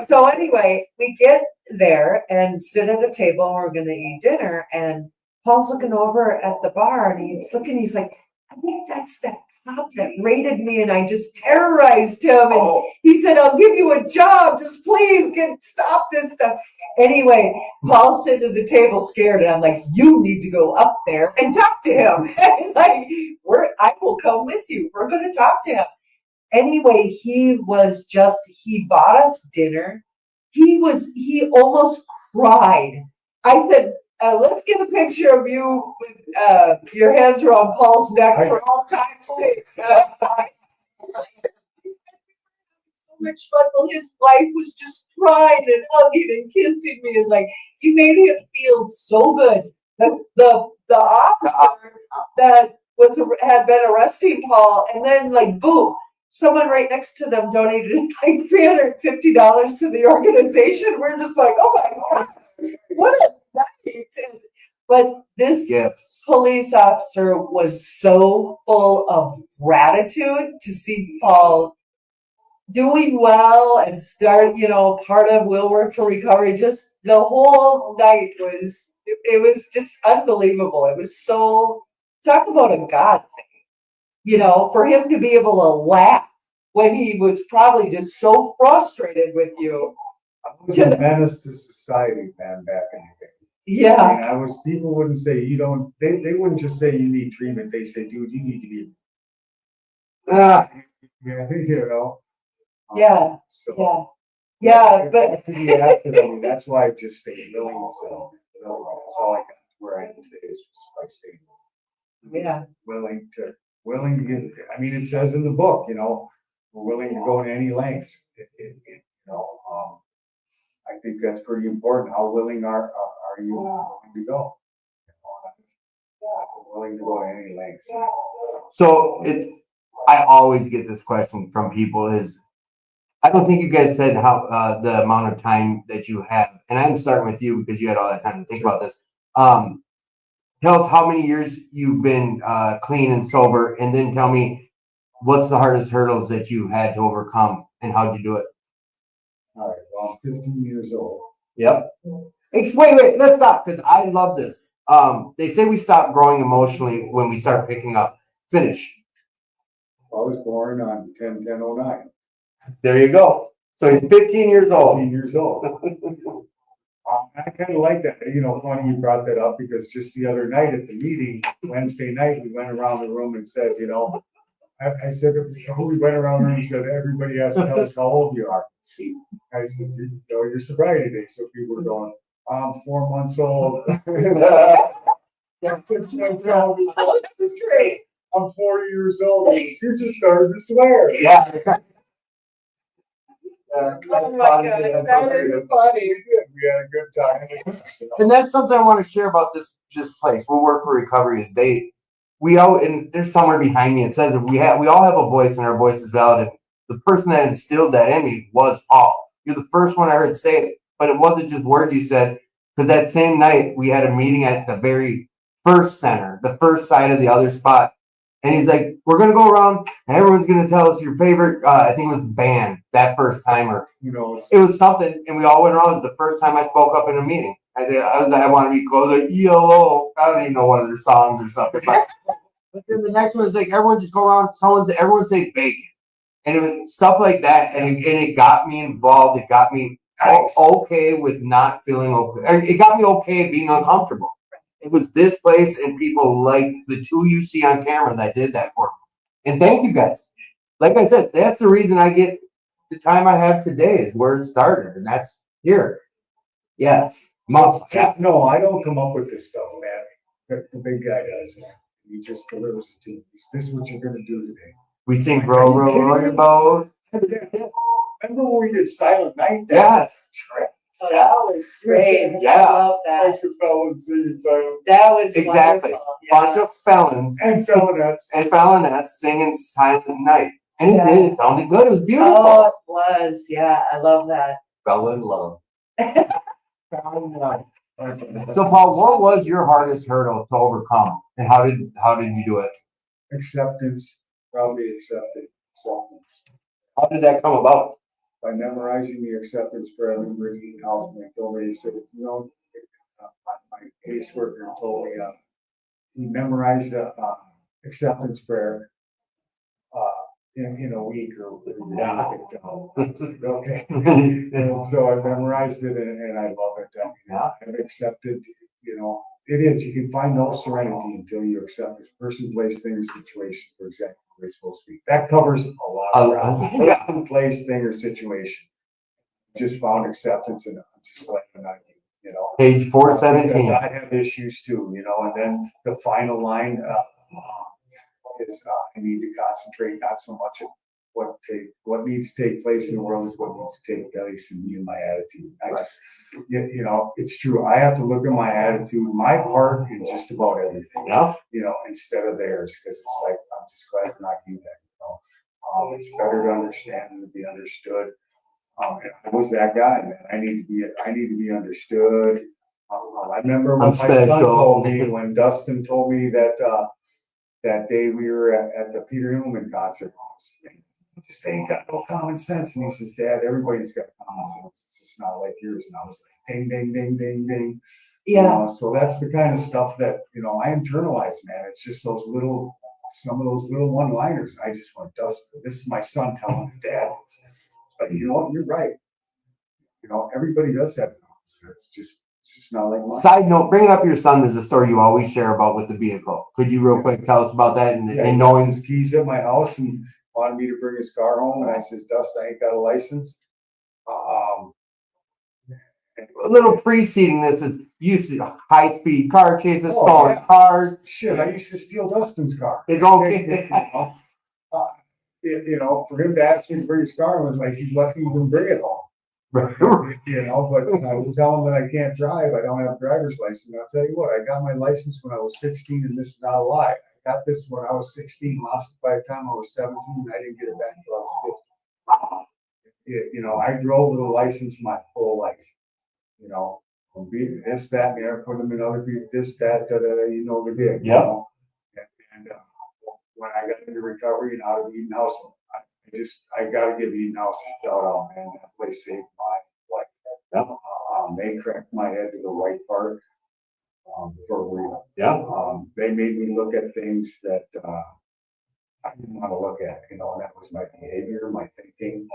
So anyway, we get there and sit at a table and we're gonna eat dinner, and Paul's looking over at the bar and he's like, I think that's that cop that raided me and I just terrorized him. And he said, I'll give you a job. Just please stop this stuff. Anyway, Paul's sitting at the table scared, and I'm like, you need to go up there and talk to him. And like, I will come with you. We're gonna talk to him. Anyway, he bought us dinner. He almost cried. I said, let's get a picture of you with your hands around Paul's neck for all time's sake. Rich Buckle, his wife was just crying and hugging and kissing me, and like, you made him feel so good. The officer that had been arresting Paul, and then like boom, someone right next to them donated like $350 to the organization. We're just like, oh my gosh, what a night! But this Gifts. police officer was so full of gratitude to see Paul doing well and start, part of Will Work for Recovery. Just the whole night it was just unbelievable. It was so, talk about a God thing, for him to be able to laugh when he was probably just so frustrated with you. I was a menace to society, man, back in the day. Yeah. And people wouldn't say they wouldn't just say you need treatment. They say, dude, you need to be, Ah, Yeah. So, Yeah. But that's why I just stayed willing. So, that's all I got where I am today is just by staying yeah. willing to get. I mean, it says in the book, we're willing to go to any lengths. I think that's pretty important. How willing are you to go? I'm willing to go to any lengths. so I always get this question from people is, I don't think you guys said how, the amount of time that you have, and I'm starting with you because you had all that time to think about this. Tell us how many years you've been, clean and sober, and then tell me what's the hardest hurdles that you had to overcome and how'd you do it? All right. Well, I'm 15 years old. Yep. Wait, let's stop because I love this. They say we stop growing emotionally when we start picking up. Finish. I was born on 10/10/09. There you go. So he's 15 years old. 15 years old. I kind of like that. Funny you brought that up because just the other night at the meeting, Wednesday night, we went around the room and said, I said, we went around the room and said, everybody has to tell us how old you are. I said, your sobriety date. So people were going, I'm 4 months old. I'm 6 months old. I'm 40 years old. You're just starting to swear. Yeah. Oh my gosh, that is funny. We had a good time. And that's something I want to share about this place. We'll Work for Recovery is and there's somewhere behind me. It says that we all have a voice and our voice is valid. And the person that instilled that in me was Paul. You're the first one I heard say it, but it wasn't just words you said. Because that same night we had a meeting at the very first center, the first side of the other spot. And he's like, we're going to go around and everyone's going to tell us your favorite, I think it was band that first time, or it was something. And we all went around. It was the first time I spoke up in a meeting. I was like, I want to be close, like ELO. I don't even know one of their songs or something. But then the next one was like, everyone just go around, everyone say bacon. And it was stuff like that. And it got me involved. It got me okay with not feeling okay. It got me okay being uncomfortable. It was this place and people like the two you see on camera that did that for me. And thank you guys. Like I said, that's the reason I get the time I have today is where it started. And that's here. Yes. No, I don't come up with this stuff, man. The big guy does, man. He just delivers it to you. This is what you're going to do today. We sing row, row, row your boat. Remember when we did Silent Night? Yes. Oh, that was great. Yeah. I love that. Bunch of felons singing Silent That was Exactly. wonderful. Yeah. Bunch of felons and felonettes. and felonettes singing Silent Night. And it did. It sounded good. It was beautiful. Oh, it was. Yeah, I love that. Fell in love. So Paul, what was your hardest hurdle to overcome, and how did you do it? Acceptance, probably acceptance. How did that come about? By memorizing the acceptance prayer, I remember Ian Hausman told me, he said, my caseworker told me he memorized the acceptance prayer in a week or okay. And so I memorized it and I love it. I've accepted, it is. You can find no serenity until you accept this person, place, thing, or situation for exactly where it's supposed to be. That covers a lot of ground. Person, place, thing, or situation. Just found acceptance, and I'm just glad I'm not, Page 417. I have issues too, and then the final line is I need to concentrate not so much on what needs to take place in the world is what needs to take place in me and my attitude. I just, you know, it's true. I have to look at my attitude, my part in just about everything, Yeah. you know, instead of theirs, because it's like, I'm just glad I'm not you that, you know. It's better to understand than to be understood. And I was that guy, man. I need to be understood. I remember when I'm my son special. told me, when Dustin told me that, that day we were at the Peter Hillman concert. You just ain't got no common sense. And he says, Dad, everybody's got common sense. It's just not like yours. And I was like, ding, ding, ding, ding, ding. You Yeah, know, so that's the kind of stuff that, you know, I internalize, man. It's just some of those little one-liners. I just went, Dustin, this is my son telling his dad this. But you know what? You're right. You know, everybody does have common sense. It's just not like mine. Side note, bringing up your son is a story you always share about with the vehicle. Could you real quick tell us about that and, Yeah, and he knowing his keys at my house and wanted me to bring his car home, and I says, Dust, I ain't got a license. a little preceding this is used to high speed car chases, Oh, stolen yeah. cars. Shit, I used to steal Dustin's car. His own You kid. know, you know, for him to ask me to bring his car was like, he's lucky you can bring it home. You know, but I would tell him that I can't drive. I don't have a driver's license. I'll tell you what, I got my license when I was 16, and this is not a lie. I got this when I was 16, lost it by the time I was 17, and I didn't get it back until I was 50. You know, I drove with a license my whole life. You know, from being this, that, and the other, put them in other people, this, that, da, da, da, you know the gig. You Yep. know? And when I got into recovery and out of Eden House, I got to give Eden House a shout out, man. That place saved my life. Yep. They cracked my head to the right part for real. Yeah. They made me look at things that I didn't want to look at, you know, and that was my behavior, my thinking,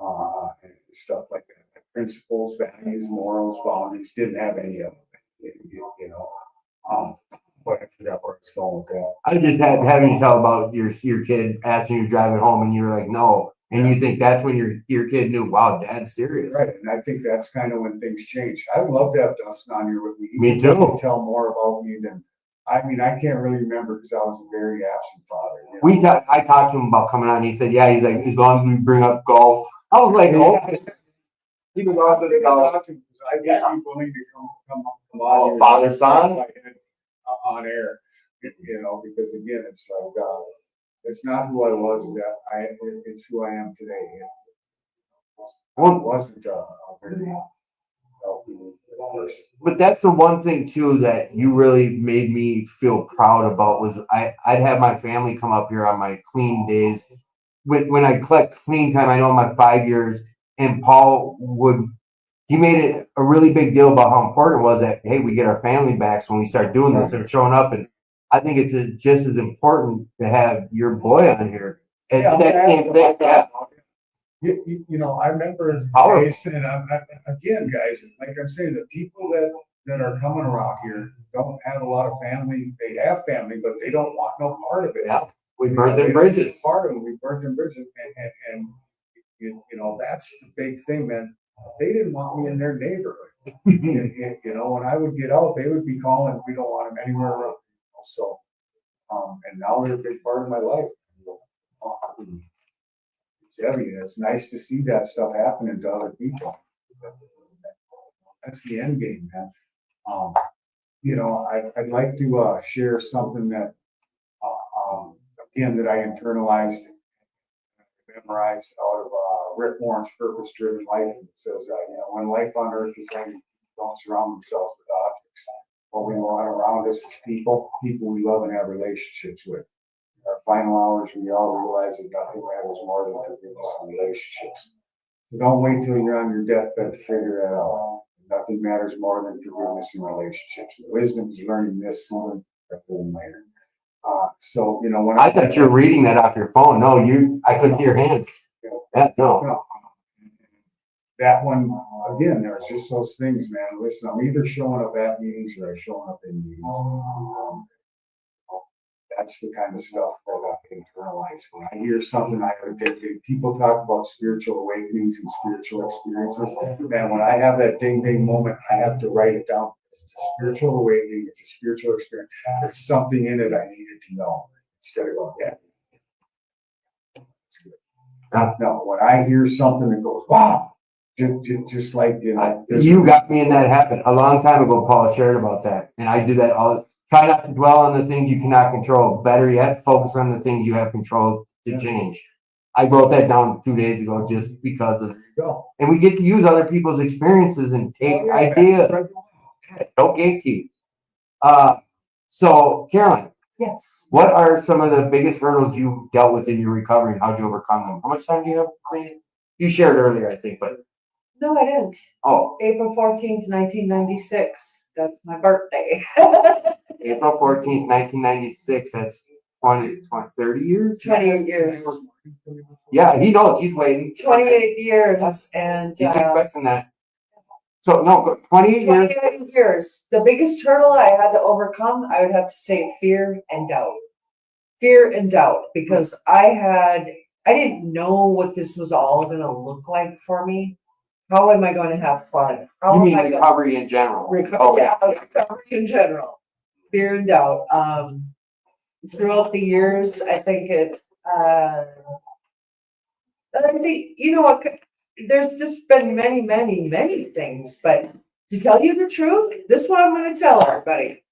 and stuff like that. My principles, values, morals, boundaries, didn't have any of them, you know. But I forgot where it's going with that. I just had having you tell about your kid asking you to drive it home and you were like, no. And you think that's when your kid knew, wow, Dad's serious. Right, and I think that's kind of when things change. I would love to have Dustin on here with me. He Me can too. definitely tell more about me than, I mean, I can't really remember because I was a very absent father. You know? I talked to him about coming on. He said, yeah, he's like, as long as we bring up golf. I was like, okay. He was I awesome. think I talked to him because I would be willing to come on Oh, here father, and son? my head on air, you know, because again, it's like, it's not who I was, it's who I am today. You know? I wasn't a very healthy person. But that's the one thing too that you really made me feel proud about was I'd have my family come up here on my clean days. When I collect clean time, I know my 5 years, and Paul he made it a really big deal about how important it was that, hey, we get our family back. So when we start doing this and showing up, and I think it's just as important to have your boy on here. And You know, I remember Powerful. days, and again, guys, like I'm saying, the people that are coming around here don't have a lot of family. They have family, but they don't want no part of it. Yeah, we You burnt know, them they- bridges. Part of it, we burnt them bridges, and you know, that's the big thing, man. They didn't want me in their neighborhood. You know, when I would get out, they would be calling, we don't want them anywhere around. So, and now they're a big part of my life. It's heavy, and it's nice to see that stuff happening to other people. That's the end game, man. You know, I'd like to share something that, again, that I internalized, memorized out of Rick Warren's Purpose Driven Life. It says, you know, when life on earth is ending, don't surround themselves with objects. What we want around us is people we love and have relationships with. In our final hours, we all realize that nothing matters more than forgiveness and relationships. So don't wait till you're on your deathbed to figure that out. Nothing matters more than forgiveness and relationships. The wisdom is learning this sooner rather than later. So, you know, when I thought you were reading that off your phone. No, I couldn't see your hands. Yeah, no. That one, again, there's just those things, man. Listen, I'm either showing up at meetings or I'm showing up in meetings. That's the kind of stuff that I internalize. When I hear something, people talk about spiritual awakenings and spiritual experiences. Man, when I have that ding ding moment, I have to write it down. It's a spiritual awakening. It's a spiritual experience. There's something in it I needed to know instead of going, yeah. No, when I hear something that goes, wow, just like, there's You got me in that habit a long time ago. Paul shared about that, and I do that all. Try not to dwell on the things you cannot control. Better yet, focus on the things you have control to Yeah. change. I wrote that down 2 days ago just because of, there you go. and we get to use other people's experiences and take Oh, yeah, ideas. spread the Don't gatekeep. So Carolyn, Yes. what are some of the biggest hurdles you dealt with in your recovery, and how'd you overcome them? How much time do you have clean? You shared earlier, I think, but No, I didn't. oh, April 14th, 1996. That's my birthday. April 14th, 1996. That's 30 years? 28 years. Yeah, he knows. He's waiting. 28 years. And He's expecting that. So, no, 28 years. 28 years. The biggest hurdle I had to overcome, I would have to say fear and doubt. Fear and doubt, because I didn't know what this was all going to look like for me. How am I going to have fun? How You am mean I gonna- recovery in general? recovery in general. Fear and doubt. Throughout the years, I think I think, you know what, there's just been many, many, many things, but to tell you the truth, this one I'm gonna tell everybody.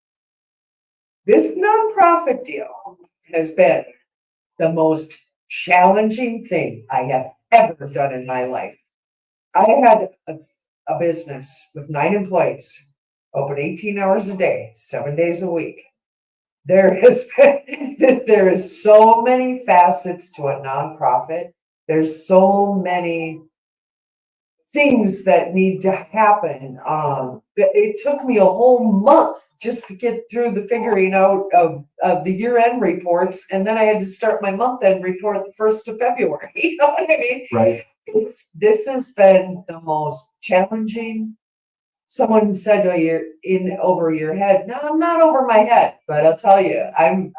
This nonprofit deal has been the most challenging thing I have ever done in my life. I had a business with 9 employees, open 18 hours a day, 7 days a week. There is so many facets to a nonprofit. There's so many things that need to happen. It took me a whole month just to get through the figuring out of the year-end reports, and then I had to start my month-end report the 1st of February. You know what I mean? Right. This has been the most challenging. Someone said to you, in over your head. No, I'm not over my head, but I'll tell you, I'm,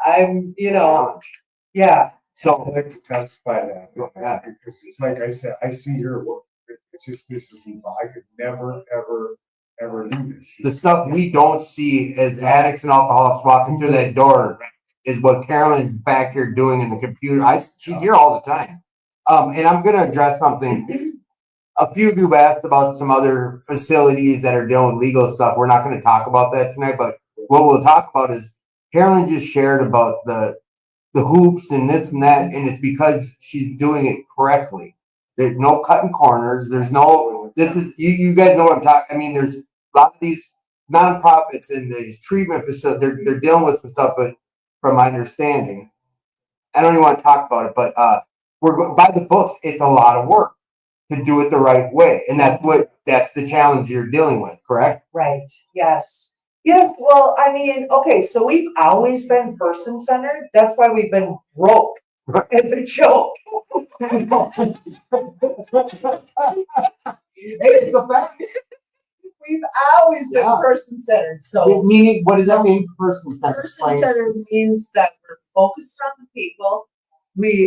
you know, Challenge. yeah. I'd So, like to testify to that. Yeah. Because it's like I said, I see your work. It's just, this is, I could never, ever do this. the stuff we don't see as addicts and alcoholics walking through that door is what Carolyn's back here doing in the computer. She's here all the time. And I'm gonna address something. A few of you have asked about some other facilities that are dealing with legal stuff. We're not gonna talk about that tonight, but what we'll talk about is Carolyn just shared about the hoops and this and that, and it's because she's doing it correctly. There's no cutting corners. There's no, this is, you guys know what I'm talking, I mean, there's a lot of these nonprofits and these treatment facilities, they're dealing with some stuff, but from my understanding, I don't even want to talk about it, but by the books, it's a lot of work to do it the right way. And that's the challenge you're dealing with, correct? Right, yes. Yes, well, I mean, okay, so we've always been person-centered. That's why we've been broke as a joke. It's a fact. We've always been Yeah. person-centered, so Meaning, what does that mean, person-centered? person-centered means that we're focused on the people,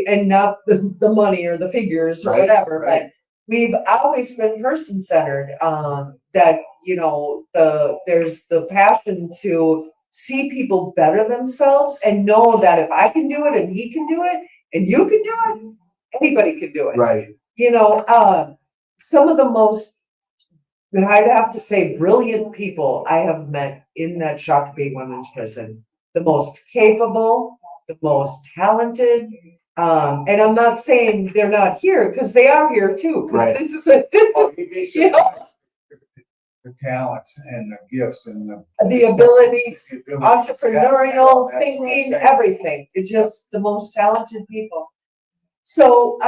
and not the money or the figures or Right, whatever, right. but we've always been person-centered, that, you know, there's the passion to see people better themselves and know that if I can do it and he can do it and you can do it, anybody can do it. Right. You know, some of the most, I'd have to say, brilliant people I have met in that Shakopee Women's Prison. The most capable, the most talented. And I'm not saying they're not here, because they are here too. Right. Because this Oh, you'd be You know? surprised. The talents and the gifts and the abilities, the abilities. entrepreneurial That's what I'm thinking, saying. everything. It's just the most talented people. So,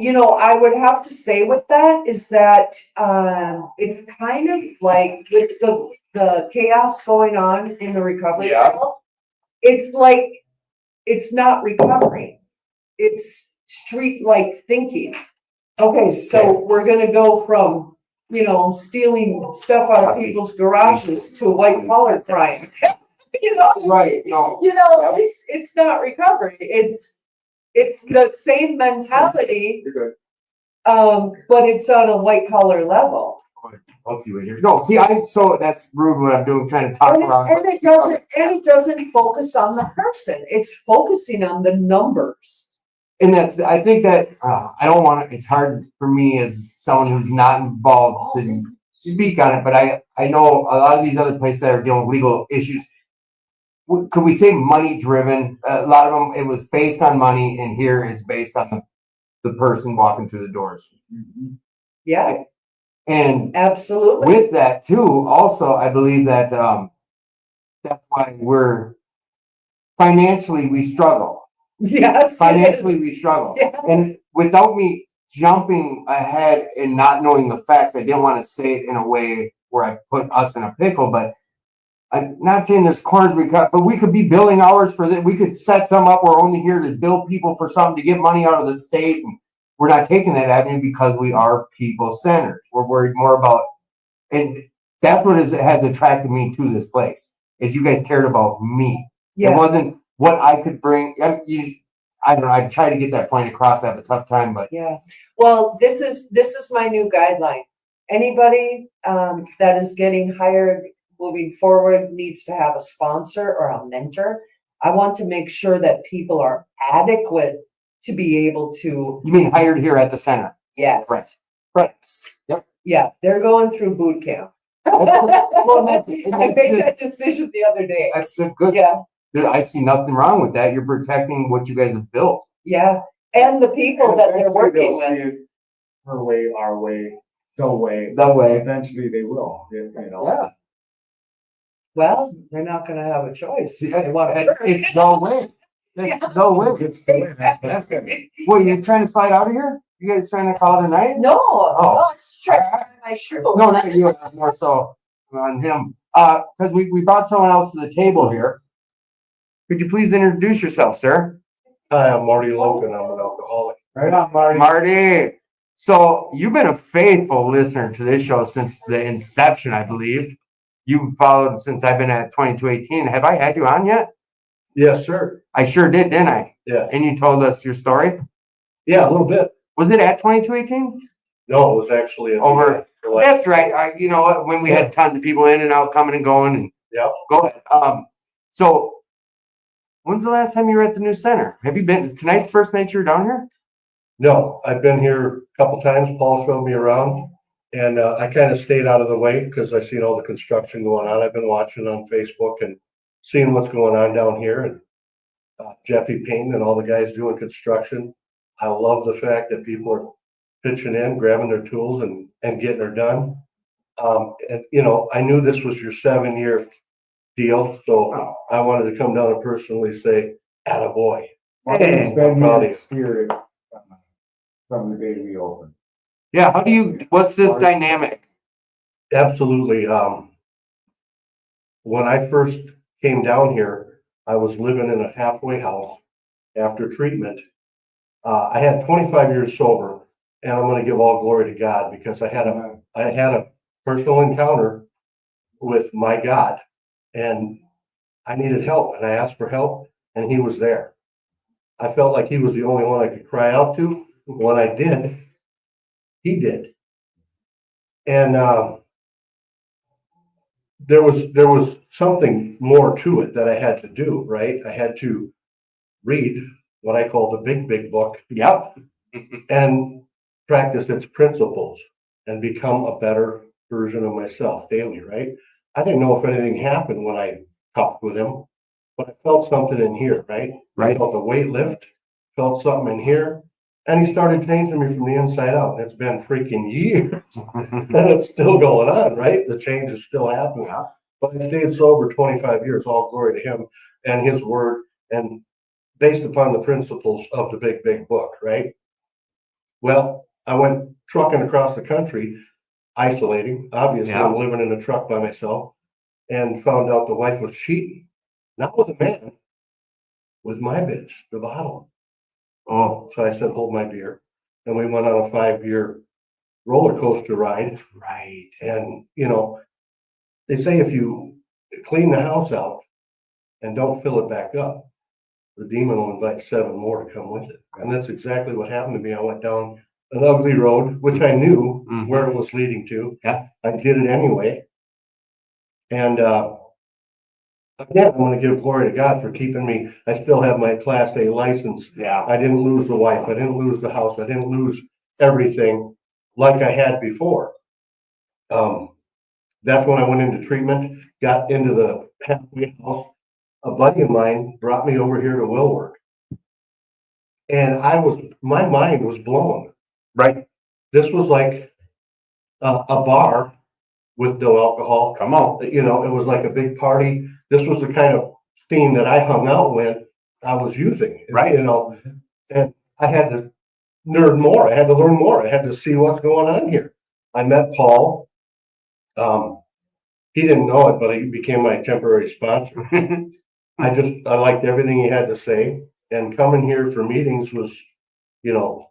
you know, I would have to say with that is that it's kind of like with the chaos going on in the recovery Yeah. world. It's like it's not recovery. It's street-like thinking. Okay, so Okay. we're gonna go from, you know, stealing stuff out of people's garages to white collar crime. You know? Right, no. You know, it's not recovery. It's the same mentality, You're good. but it's on a white collar level. Help you in here. No, yeah, so that's rude what I'm doing, trying to talk And around. it doesn't focus on the person. It's focusing on the numbers. And that's, I think that, I don't want to, it's hard for me as someone who's not involved to speak on it, but I know a lot of these other places that are dealing with legal issues. Could we say money driven? A lot of them, it was based on money, and here it's based on the person walking through the doors. Yeah, And absolutely. with that too, also, I believe that, that's why financially, we struggle. Yes. it Financially, is. we struggle. Yeah. And without me jumping ahead and not knowing the facts, I didn't want to say it in a way where I put us in a pickle, but I'm not saying there's corners we cut, but we could be billing hours for that. We could set some up. We're only here to bill people for something to get money out of the state. And we're not taking that avenue because we are people centered. We're worried more about, and that's what has attracted me to this place, is you guys cared about me. It Yeah, wasn't what I could bring. I don't know. I try to get that point across. I have a tough time, but yeah. Well, this is my new guideline. Anybody that is getting hired moving forward needs to have a sponsor or a mentor. I want to make sure that people are adequate to be able to, you mean hired here at the center? yes. Right. Yep. Yeah, they're going through boot camp. Well, that's I made that decision the other day. that's a good. Yeah, I see nothing wrong with that. You're protecting what you guys have built. yeah. And the people And that they're eventually working they'll see with. it her way, our way, the way. That way. Eventually they will, you know. Yeah. Well, they're not gonna have a choice. They want to. It's no way. It's no way. It's the way. That's good. What, you're trying to slide out of here? You guys trying to call it a night? No, no, it's true. My shoe. No, not you, more so on him. Because we brought someone else to the table here. Could you please introduce yourself, sir? Hi, I'm Marty Logan. I'm an alcoholic. Right on, Marty. Marty. So you've been a faithful listener to this show since the inception, I believe. You've followed since I've been at 2218. Have I had you on yet? Yes, sir. I sure did, didn't I? Yeah. And you told us your story. Yeah, a little bit. Was it at 2218? No, it was actually at the Over. end for like- That's right. You know what? When we had tons of people in and out, coming and going, and Yep. go ahead. So when's the last time you were at the new center? Have you been? Is tonight the first night you were down here? No, I've been here a couple times. Paul showed me around, and I kind of stayed out of the way because I seen all the construction going on. I've been watching on Facebook and seeing what's going on down here, and Jeffy Payne and all the guys doing construction. I love the fact that people are pitching in, grabbing their tools and getting her done. And you know, I knew this was your 7-year deal, so I wanted to come down and personally say, attaboy. Marty's been Proud of in you. spirit from the day we opened. Yeah. What's this dynamic? Absolutely. When I first came down here, I was living in a halfway house after treatment. I had 25 years sober, and I'm going to give all glory to God because I had a personal encounter with my God, and I needed help, and I asked for help, and He was there. I felt like He was the only one I could cry out to. When I did, He did. And there was something more to it that I had to do, right? I had to read what I call the big book. Yep. And practice its principles and become a better version of myself daily, right? I didn't know if anything happened when I talked with him, but I felt something in here, right? Right. I felt a weight lift, felt something in here, and he started changing me from the inside out. And it's been freaking years, and it's still going on, right? The change is still happening. But I stayed sober 25 years, all glory to him and his word, and based upon the principles of the big book, right? Well, I went trucking across the country, isolating. Obviously, Yeah. I'm living in a truck by myself, and found out the wife was cheating, not with a man, with my bitch, the bottle. Oh, so I said, hold my beer. And we went on a 5-year roller coaster ride. Right. And, you know, they say if you clean the house out and don't fill it back up, the demon will invite 7 more to come with it. And that's exactly what happened to me. I went down an ugly road, which I knew Mhm. where it was leading to. Yeah. I did it anyway. And again, I'm gonna give glory to God for keeping me. I still have my Class A license. Yeah. I didn't lose the wife. I didn't lose the house. I didn't lose everything like I had before. That's when I went into treatment, got into the halfway house. A buddy of mine brought me over here to Willwork. And my mind was blown. Right. This was like a bar with no alcohol. Come on. You know, it was like a big party. This was the kind of scene that I hung out when I was using. Right. You know, and I had to nerd more. I had to learn more. I had to see what's going on here. I met Paul. He didn't know it, but he became my temporary sponsor. I liked everything he had to say. And coming here for meetings was, you know,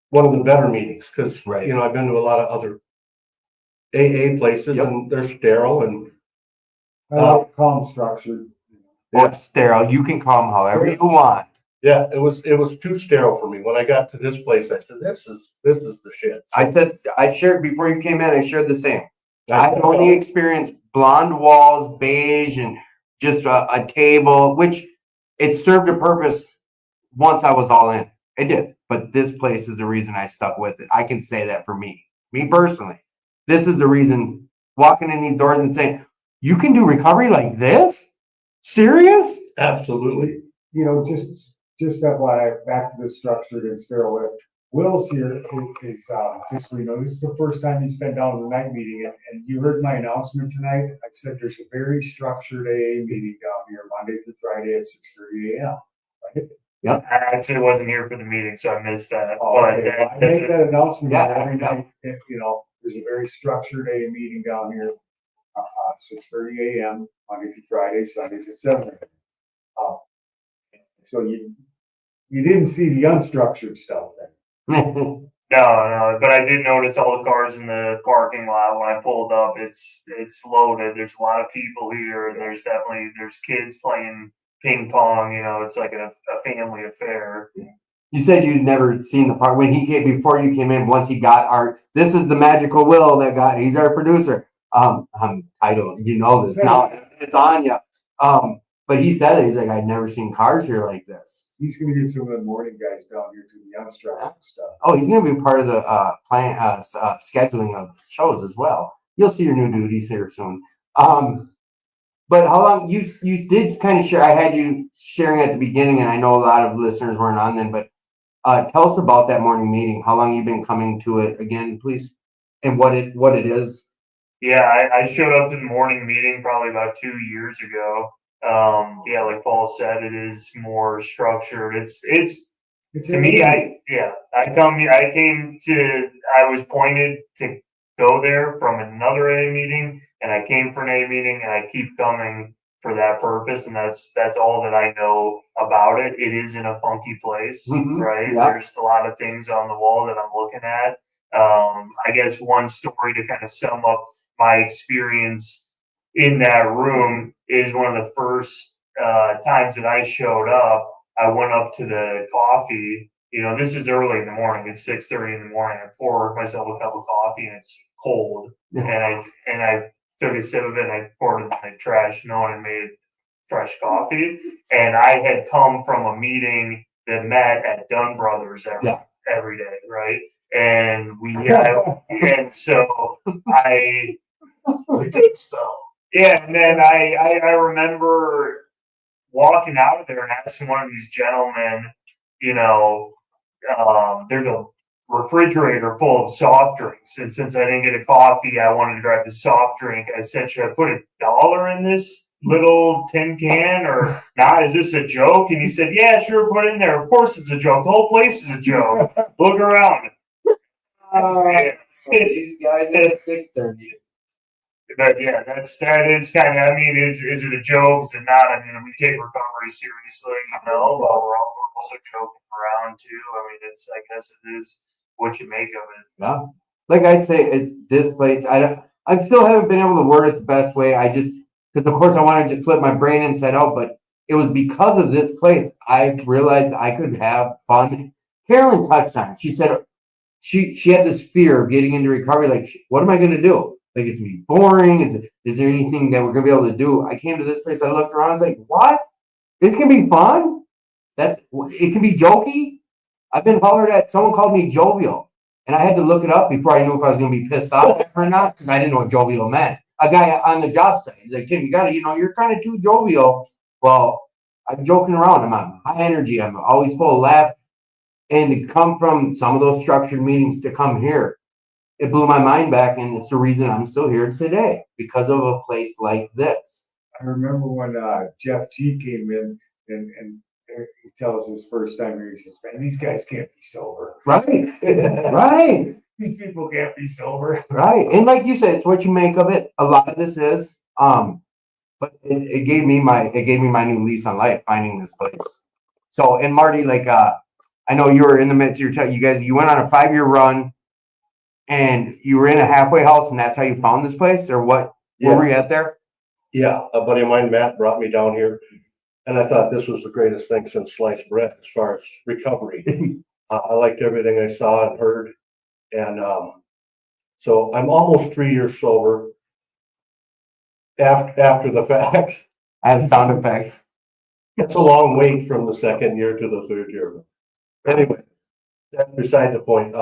one of the better meetings because, Right. you know, I've been to a lot of other AA places Yep. and they're sterile and I like calm structured. Or sterile. You can call them however you want. yeah, it was too sterile for me. When I got to this place, I said, this is the shit. I shared before you came in, I shared the same. I only experienced blonde walls, beige, and just a table, which it served a purpose once I was all in. It did. But this place is the reason I stuck with it. I can say that for me personally. This is the reason walking in these doors and saying, you can do recovery like this? Serious? Absolutely. You know, just FYI, back to the structured and sterile. Will's here is, just so you know, this is the first time he's been down to the night meeting, and you heard my announcement tonight. I said there's a very structured AA meeting down here Monday through Friday at 6:30 a.m. Right? I actually wasn't here for the meeting, so I missed that. Oh, But okay. Well, I that's make that announcement Yeah, every yeah. night. You know, there's a very structured AA meeting down here, 6:30 a.m. Monday through Friday, Sundays at 7 a.m. So you didn't see the unstructured stuff then. No, but I did notice all the cars in the parking lot when I pulled up. It's loaded. There's a lot of people here. There's kids playing ping pong. You know, it's like a family affair. You said you'd never seen the part when he came before you came in. Once he got this is the magical Will he's our producer. Title, you know this now. It's on you. But he said it. He's like, I'd never seen cars here like this. He's gonna get some of the morning guys down here to the unstructured stuff. Oh, he's gonna be part of the scheduling of shows as well. You'll see your new duties here soon. But how long you did kind of share? I had you sharing at the beginning, and I know a lot of listeners weren't on then. But tell us about that morning meeting. How long you've been coming to it again, please, and what it is. Yeah, I showed up to the morning meeting probably about 2 years ago. Yeah, like Paul said, it is more structured. It's to me, I was pointed to go there from another A meeting, and I came for an A meeting, and I keep coming for that purpose, and that's all that I know about it. It is in a funky place, right? Yeah. There's a lot of things on the wall that I'm looking at. I guess one story to kind of sum up my experience in that room is one of the first times that I showed up. I went up to the coffee. You know, this is early in the morning. It's 6:30 in the morning. I pour myself a cup of coffee and it's cold. Yeah. And I took a sip of it and I poured it in the trash, knowing I made fresh coffee. And I had come from a meeting that met at Dunn Brothers every day, right? And and so The good stuff. yeah, and then I remember walking out of there and asking one of these gentlemen, you know, there's a refrigerator full of soft drinks. And since I didn't get a coffee, I wanted to grab the soft drink. I said, should I put $1 in this little tin can or not? Is this a joke? And he said, yeah, sure, put it in there. Of course it's a joke. The whole place is a joke. Look around. These guys at 6:30. But yeah, that is kind of. I mean, is it a joke? Is it not? I mean, we take recovery seriously, you know, but we're also joking around too. I mean, I guess it is what you make of it. Yeah. Like I say, it's this place. I still haven't been able to word it the best way. Because of course I wanted to flip my brain inside out, but it was because of this place I realized I could have fun. Carolyn touched on it. She said she had this fear of getting into recovery. Like, what am I going to do? Like, it's gonna be boring. Is there anything that we're gonna be able to do? I came to this place, I looked around, I was like, what? This can be fun? It can be jokey? I've been hollered at, someone called me jovial. And I had to look it up before I knew if I was gonna be pissed off or not, because I didn't know what jovial meant. A guy on the job site, he's like, Tim, you gotta, you're kind of too jovial. Well, I'm joking around. I'm on high energy. I'm always full of laugh. And to come from some of those structured meetings to come here, it blew my mind back. And it's the reason I'm still here today, because of a place like this. I remember when Jeff G came in and he tells his first time here, he says, man, these guys can't be sober. Right. Right. These people can't be sober. Right. And like you said, it's what you make of it. A lot of this is, but it gave me my new lease on life, finding this place. So, and Marty, like, I know you were in the midst, you went on a 5-year run and you were in a halfway house and that's how you found this place, or what? Where were you at there? Yeah, a buddy of mine, Matt, brought me down here, and I thought this was the greatest thing since sliced bread as far as recovery. I liked everything I saw and heard, and so I'm almost 3 years sober. After the fact, I have sound effects. it's a long wait from the second year to the third year. Anyway, that's beside the point.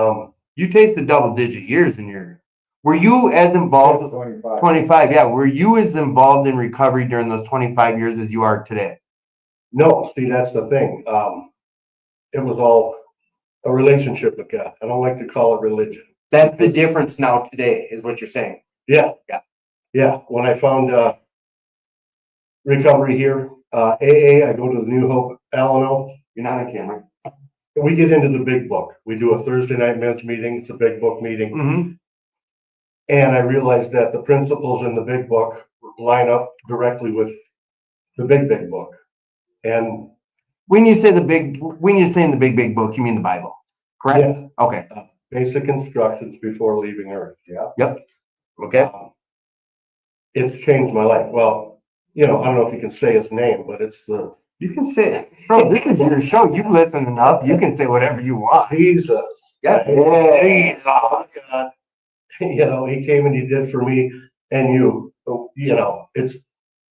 You tasted double-digit years in your. Were you as involved? 25. 25, yeah. Were you as involved in recovery during those 25 years as you are today? No, see, that's the thing. It was all a relationship with God. I don't like to call it religion. That's the difference now today, is what you're saying. Yeah. Yeah. Yeah. When I found recovery here, AA, I go to the New Hope Alano. You're not on camera. We get into the big book. We do a Thursday night men's meeting. It's a big book meeting. Mm-hmm. And I realized that the principles in the big book line up directly with the big book. And When you say in the big book, you mean the Bible, correct? yeah, Okay. basic instructions before leaving Earth. Yeah. Yep. Okay. It's changed my life. Well, I don't know if you can say his name, but it's the You can say, bro, this is your show. You've listened enough. You can say whatever you want. Jesus. Yeah. Jesus. God. He came and he did for me and you. It's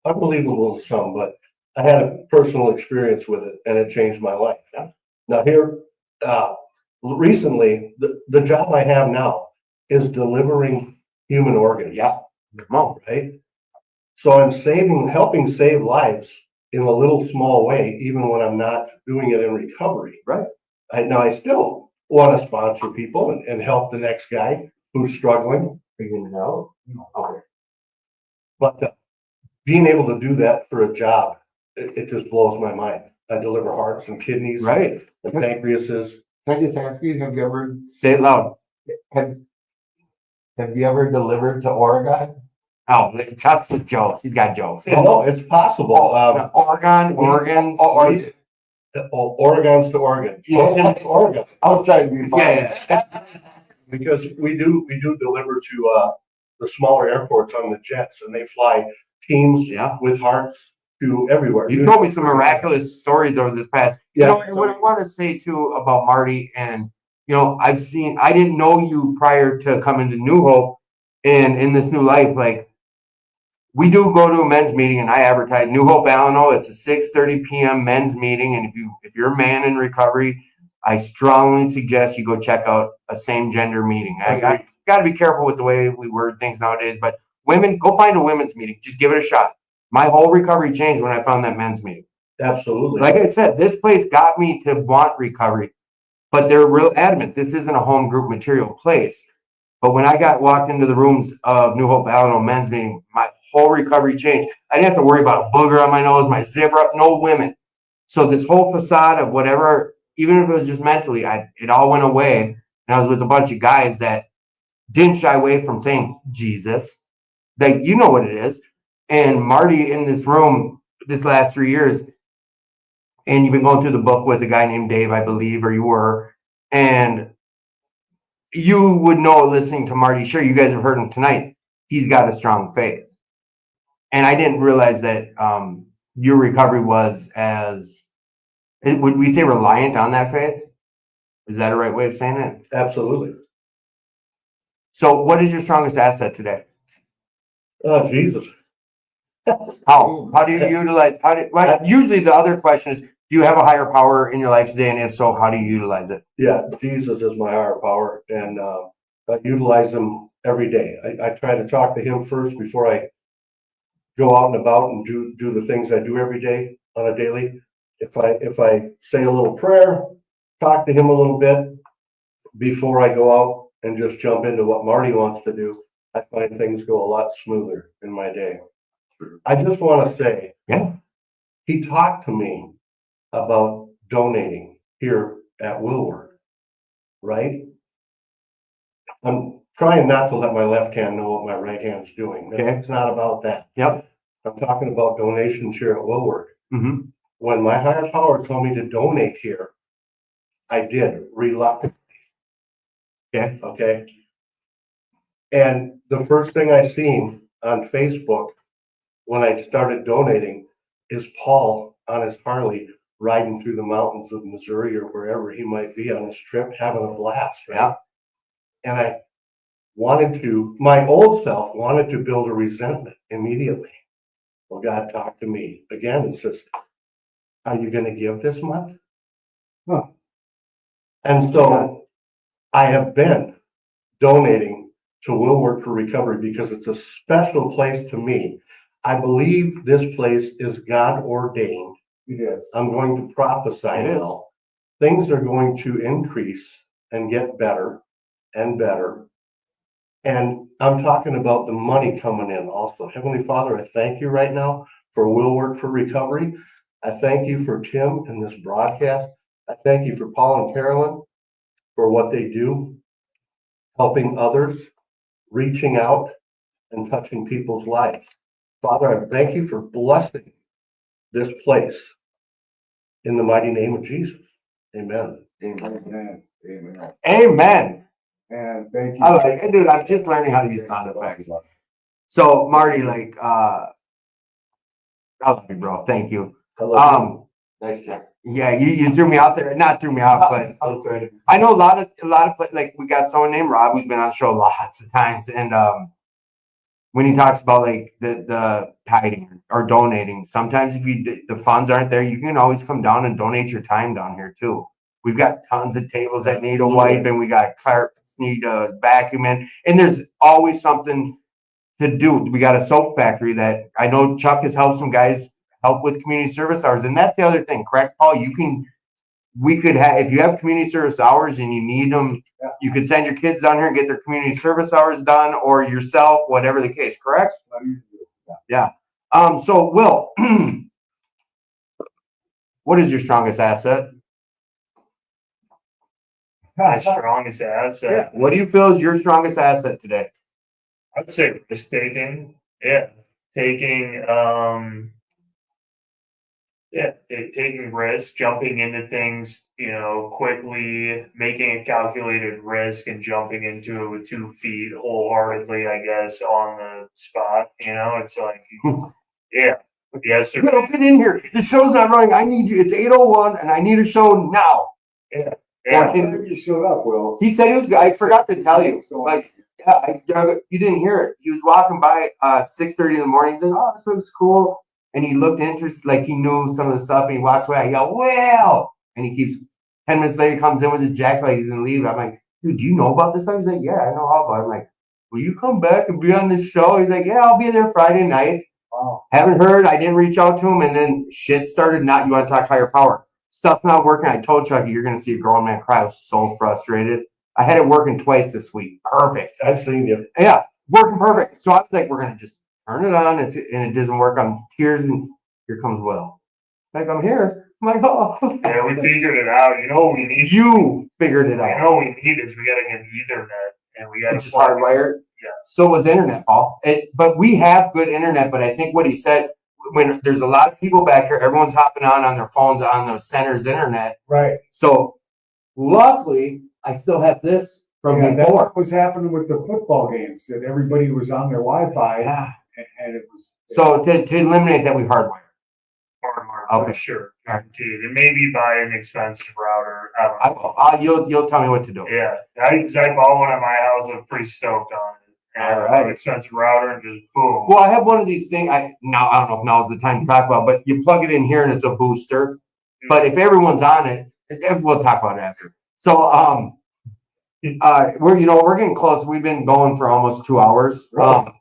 unbelievable to some, but I had a personal experience with it and it changed my life. Yeah. Now here, recently, the job I have now is delivering human organs. Yeah. Come on. Right? So I'm helping save lives in a little small way, even when I'm not doing it in recovery. Right. I still want to sponsor people and help the next guy who's struggling. Figuring it out. Okay. But being able to do that for a job, it just blows my mind. I deliver hearts and kidneys Right. and pancreases. Can I just ask you, have you ever Say it loud. delivered to Oregon? Oh, that's the jokes. He's got jokes. No, it's possible. Organs. Oregons to Oregon. Oregon. I was trying to be funny. Yeah. Because we do deliver to the smaller airports on the jets, and they fly teams Yeah. with hearts to everywhere. You told me some miraculous stories over this past. Yeah. What I want to say too about Marty, and I didn't know you prior to coming to New Hope, and in this new life, like we do go to a men's meeting, and I advertise New Hope Alano. It's a 6:30 p.m. men's meeting, and if you're a man in recovery, I strongly suggest you go check out a same gender meeting. I got to be careful with the way we word things nowadays, but women, go find a women's meeting. Just give it a shot. My whole recovery changed when I found that men's meeting. Absolutely. Like I said, this place got me to want recovery, but they're real adamant. This isn't a home group material place. But when I walked into the rooms of New Hope Alano men's meeting, my whole recovery changed. I didn't have to worry about a booger on my nose, my zipper up, no women. So this whole facade of whatever, even if it was just mentally, it all went away. And I was with a bunch of guys that didn't shy away from saying Jesus. Like, you know what it is. And Marty in this room this last 3 years, and you've been going through the book with a guy named Dave, I believe, or you were, and you would know listening to Marty, sure, you guys have heard him tonight. He's got a strong faith. And I didn't realize that your recovery was would we say reliant on that faith? Is that a right way of saying it? Absolutely. So what is your strongest asset today? Oh, Jesus. How do you utilize, well, usually the other question is, do you have a higher power in your life today? And if so, how do you utilize it? Yeah, Jesus is my higher power, and I utilize him every day. I try to talk to him first before I go out and about and do the things I do every day on a daily. If I say a little prayer, talk to him a little bit before I go out and just jump into what Marty wants to do, I find things go a lot smoother in my day. I just want to say, Yeah. he talked to me about donating here at Willward, right? I'm trying not to let my left hand know what my right hand's doing. Okay. It's not about that. Yep. I'm talking about donations here at Willward. Mm-hmm. When my higher power told me to donate here, I did reluctantly. Okay. Okay. And the first thing I seen on Facebook when I started donating is Paul on his Harley riding through the mountains of Missouri or wherever he might be on his trip, having a blast. Right? Yeah. And I wanted to, my old self wanted to build a resentment immediately. Well, God talked to me again and says, are you going to give this month? Huh. And so I have been donating to Will Work for Recovery because it's a special place to me. I believe this place is God ordained. It is. I'm going to prophesy It is. now. Things are going to increase and get better and better. And I'm talking about the money coming in also. Heavenly Father, I thank you right now for Will Work for Recovery. I thank you for Tim and this broadcast. I thank you for Paul and Carolyn for what they do, helping others, reaching out and touching people's lives. Father, I thank you for blessing this place in the mighty name of Jesus. Amen. Amen. Amen. Amen. And thank you. I like it, dude. I'm just learning how to use sound effects. So Marty, like, I love you, bro. Thank you. I love you. Nice job. Yeah, you threw me out there. Not threw me off, but Okay. I know a lot of like we got someone named Rob who's been on the show lots of times, and when he talks about like the tithing or donating, sometimes if the funds aren't there, you can always come down and donate your time down here too. We've got tons of tables that need a wipe, and we got carpets need a vacuum in, and there's always something to do. We got a soap factory that I know Chuck has helped some guys help with community service hours, and that's the other thing, correct, Paul? We could have, if you have community service hours and you need them, Yeah. you could send your kids down here and get their community service hours done, or yourself, whatever the case, correct? Yeah. So Will, what is your strongest asset? My strongest asset. What do you feel is your strongest asset today? I'd say risk taking. Yeah. Taking taking risks, jumping into things, quickly, making a calculated risk and jumping into it with 2 feet wholeheartedly, I guess, on the spot. It's like, yeah. Yes, sir. Will, get in here. The show's not running. I need you. It's 8:01 and I need a show now. Yeah. How did you showed up, Will? He said he was. I forgot to tell you. Like, yeah, you didn't hear it. He was walking by 6:30 in the morning. He's like, "Oh, this looks cool," and he looked interested, like he knew some of the stuff. And he walks away. I go, "Well," and he keeps. 10 minutes later, he comes in with his jacket, like he's gonna leave. I'm like, "Dude, do you know about this stuff?" He's like, "Yeah, I know all about it." I'm like, "Will you come back and be on this show?" He's like, "Yeah, I'll be there Friday night." Wow. Haven't heard. I didn't reach out to him, and then shit started. Not you want to talk higher power. Stuff's not working. I told Chucky you're going to see a grown man cry. I was so frustrated. I had it working twice this week. Perfect. I've seen you. Yeah, working perfect. So I was like, we're going to just turn it on. And it doesn't work on tears. And here comes Will. Like, I'm here. I'm like, oh. Yeah, we figured it out. You know what we need? You figured it I out. know what we need is we got to get Ethernet and we got It's to just hardwired. Yeah. So was internet, Paul. But we have good internet. But I think what he said, when there's a lot of people back here, everyone's hopping on their phones on the center's internet. Right. So luckily, I still have this from That's before. what was happening with the football games, that everybody was on their Wi-Fi Yeah. and it was. So to eliminate that, we hardwire. hardware for Okay. sure, guaranteed. And maybe buy an expensive router. I don't know. You'll tell me what to do. Yeah, I bought one at my house. I'm pretty stoked on it. and All right. an expensive router, and just boom. Well, I have one of these things. I don't know if now's the time to talk about, but you plug it in here and it's a booster. But if everyone's on it, we'll talk about it after. So, we're getting close. We've been going for almost 2 hours.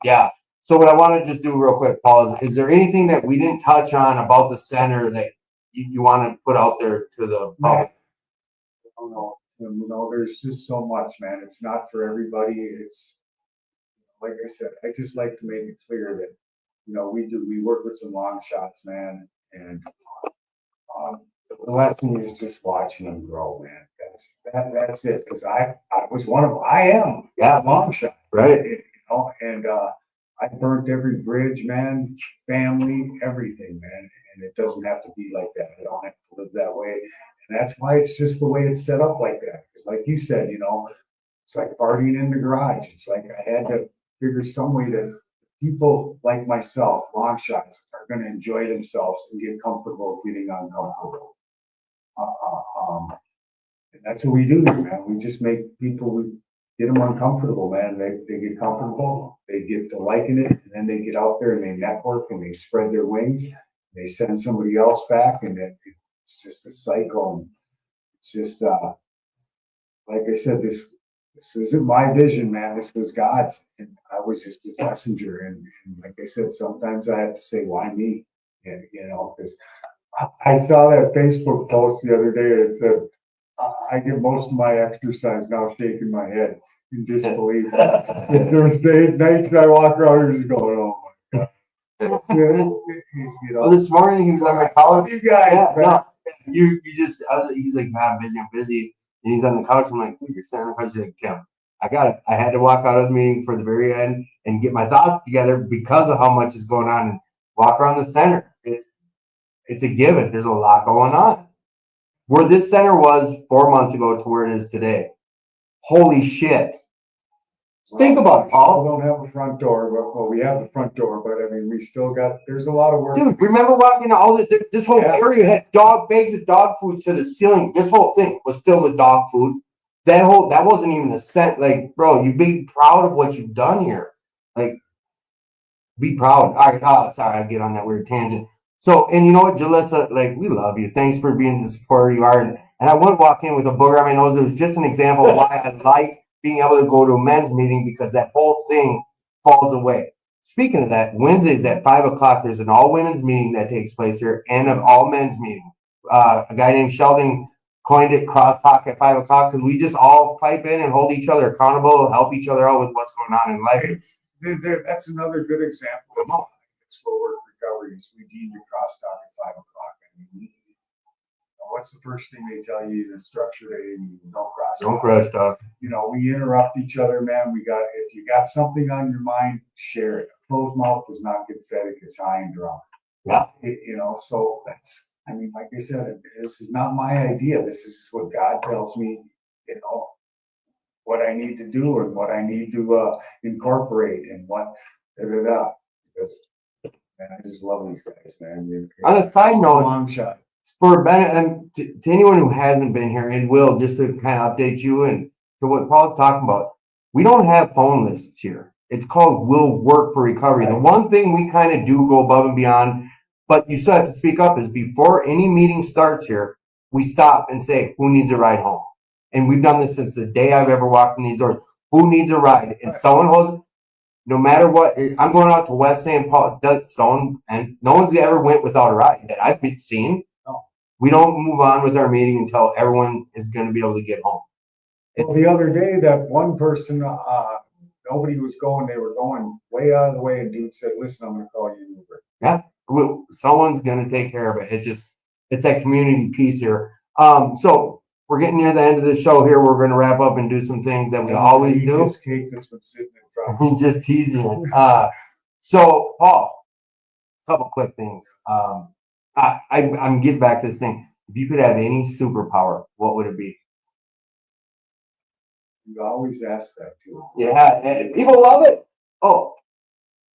Yeah. So what I want to just do real quick, Paul, is there anything that we didn't touch on about the center that you want to put out there to the public? I don't know. There's just so much, man. It's not for everybody. It's like I said, I just like to make it clear that, we work with some long shots, man. And the lesson is just watching them grow, man. That's it. Cause I am Yeah. a long shot, Right. and I burnt every bridge, man, family, everything, man. And it doesn't have to be like that. I don't have to live that way. And that's why it's just the way it's set up like that. Because like you said, it's like partying in the garage. It's like I had to figure some way that people like myself, long shots, are going to enjoy themselves and get comfortable getting uncomfortable. And that's what we do, man. We just make people, we get them uncomfortable, man. They get comfortable, they get to liking it, and then they get out there and they network and they spread their wings. They send somebody else back, and it's just a cycle. And it's just, like I said, this isn't my vision, man. This was God's, and I was just a messenger. And like I said, sometimes I have to say, why me? And because I saw that Facebook post the other day, and it said, I get most of my exercise now shaking my head in disbelief. There's nights I walk around and just going, oh my God. Well, this morning he was on my couch. You guys, Yeah, no, he's like, man, I'm busy. And he's on the couch. I'm like, you're sitting on the couch. He's like, Tim, I got it. I had to walk out of the meeting for the very end and get my thoughts together because of how much is going on and walk around the center. It's a given. There's a lot going on. Where this center was 4 months ago to where it is today. Holy shit. Think about it, Paul. We don't have a front door, well, we have the front door, but I mean, there's a lot of work. Dude, remember walking this whole area had bags of dog food to the ceiling. This whole thing was filled with dog food. That wasn't even the scent. Like, bro, you be proud of what you've done here. Like, be proud. All right, sorry, I get on that weird tangent. So, and you know what, Jalissa, like, we love you. Thanks for being the supporter you are. And I wouldn't walk in with a booger on my nose. It was just an example of why I like being able to go to a men's meeting, because that whole thing falls away. Speaking of that, Wednesdays at 5:00, there's an all women's meeting that takes place here and an all men's meeting. A guy named Sheldon coined it crosstalk at 5:00 because we just all pipe in and hold each other accountable, help each other out with what's going on in life. That's another good example. That's what work recovery is. We need to crosstalk at 5:00. I mean, what's the first thing they tell you in the structured AA meeting? Don't cross. Don't crush talk. We interrupt each other, man. If you got something on your mind, share it. A closed mouth does not get fed; it gets high and drunk. Yeah. So that's. I mean, like I said, this is not my idea. This is just what God tells me. What I need to do and what I need to incorporate and what. Because man, I just love these guys, man. On a side note, long shot. For Ben, to anyone who hasn't been here and will, just to kind of update you and to what Paul's talking about, we don't have phone lists here. It's called We'll Work for Recovery. The one thing we kind of do go above and beyond, but you still have to speak up, is before any meeting starts here, we stop and say, who needs a ride home? And we've done this since the day I've ever walked in these doors. Who needs a ride? And someone holds, no matter what, I'm going out to West St. Paul, and no one's ever went without a ride that I've seen. We don't move on with our meeting until everyone is going to be able to get home. The other day, that one person, nobody was going. They were going way out of the way, and dude said, "Listen, I'm going to call you an Uber." Yeah, someone's going to take care of it. It's that community piece here. So we're getting near the end of the show here. We're going to wrap up and do some things that we always do. This cake that's been sitting in front. Just teasing. So Paul, a couple quick things. I'm getting back to this thing. If you could have any superpower, what would it be? You always ask that too. Yeah, and people love it. Oh,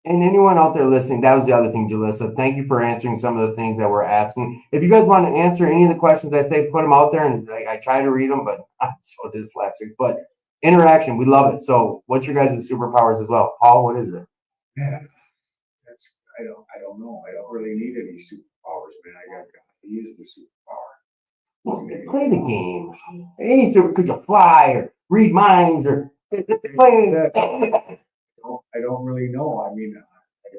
and anyone out there listening, that was the other thing, Jalissa. Thank you for answering some of the things that we're asking. If you guys want to answer any of the questions I say, put them out there, and I try to read them, but I'm so dyslexic. But interaction. We love it. So what's your guys' superpowers as well? Paul, what is it? Yeah, I don't know. I don't really need any superpowers, man. I got God. He's the superpower. Play the game. Any super, could you fly or read minds or play? I don't really know. I mean, I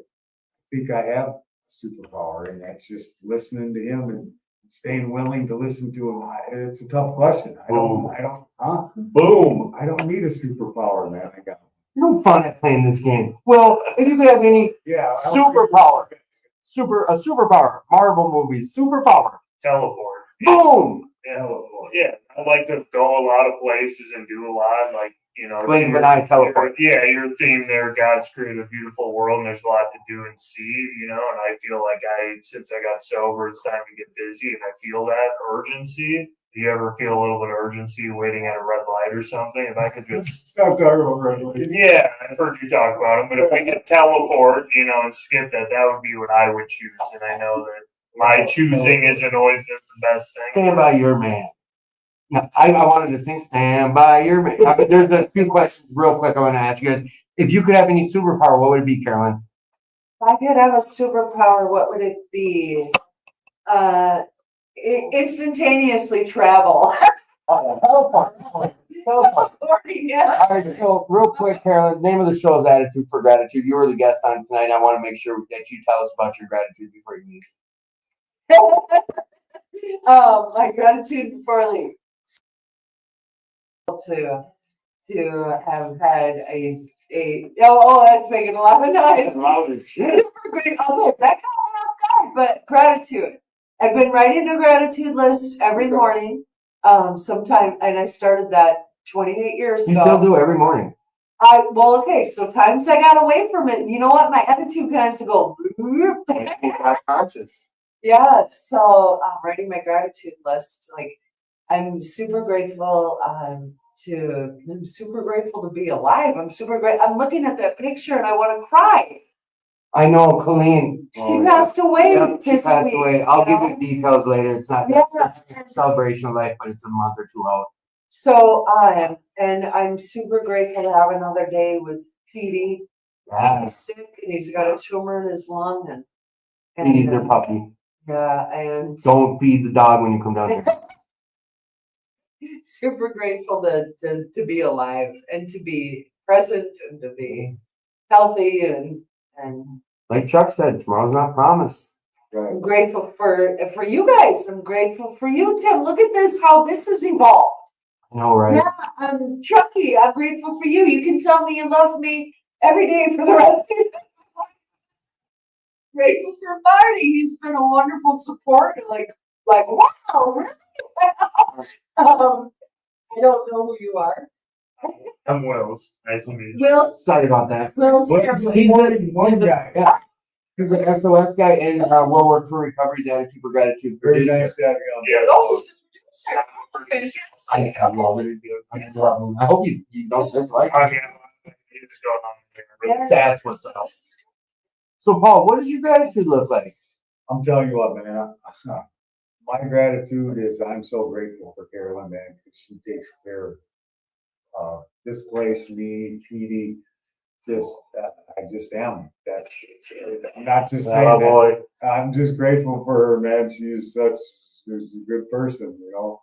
think I have a superpower, and that's just listening to him and staying willing to listen to him. It's a tough question. Boom. I don't need a superpower, man. I got, No fun at playing this game. Well, if you could have any yeah. superpower, a superpower, Marvel movies, superpower. Teleport. Boom. Yeah, I like to go a lot of places and do a lot. Like, you know, Blink of an eye, teleport. your theme there, God's created a beautiful world, and there's a lot to do and see. You know, and I feel like since I got sober, it's time to get busy, and I feel that urgency. Do you ever feel a little bit of urgency waiting at a red light or something? If I could just Stop talking about red lights. yeah, I've heard you talk about them, but if we could teleport, you know, and skip that, that would be what I would choose. And I know that my choosing isn't always the best thing. Stand by your man. Now, I wanted to sing "Stand by Your Man." But there's a few questions real quick I want to ask you guys. If you could have any superpower, what would it be, Carolyn? If I could have a superpower, what would it be? Instantaneously travel. Yeah. All right, so real quick, Carolyn, name of the show is Attitude for Gratitude. You were the guest on tonight. I want to make sure that you tell us about your gratitude before you leave. My gratitude before I leave. To have had that's making a lot of noise. Super great. Okay, that got me off guard, but gratitude. I've been writing a gratitude list every morning. Sometime, and I started that 28 years You ago. still do every morning. So times I got away from it. And you know what? My attitude kind of go. Conscious. Yeah. So writing my gratitude list, like I'm super grateful. I'm super grateful to be alive. I'm looking at that picture and I want to cry. I know, Colleen. She passed away. Yep, she this passed week, away. I'll give you details later. It's not Yeah. a celebration of life, but it's a month or two out. So and I'm super grateful to have another day with Petey. Yeah. He's sick and he's got a tumor in his lung and Petey's their puppy. yeah, and Don't feed the dog when you come down here. super grateful to be alive and to be present and to be healthy and Like Chuck said, tomorrow's not promised. Right. I'm grateful for you guys. I'm grateful for you, Tim. Look at this, how this has evolved. I know, right? Yeah, I'm Chucky. I'm grateful for you. You can tell me you love me every day for the rest of your life. Grateful for Marty. He's been a wonderful support. Like wow, really? I don't know who you are. I'm Wills. Nice to meet you. Will, Sorry about that. Will's Well, family. He's one guy. Yeah. He's an SOS guy and World War for Recovery's Attitude for Gratitude. Very nice to have you on. Yeah. Oh, he's a producer. I love it. I love him. I hope you don't dislike I him. mean, it's going on there. Yeah. That's what's up. So, Paul, what does your gratitude look like? I'm telling you what, man. My gratitude is I'm so grateful for Carolyn, man, because she takes care of this place, me, Petey. I just am. I'm not just saying that. boy. I'm just grateful for her, man. She's a good person, you know.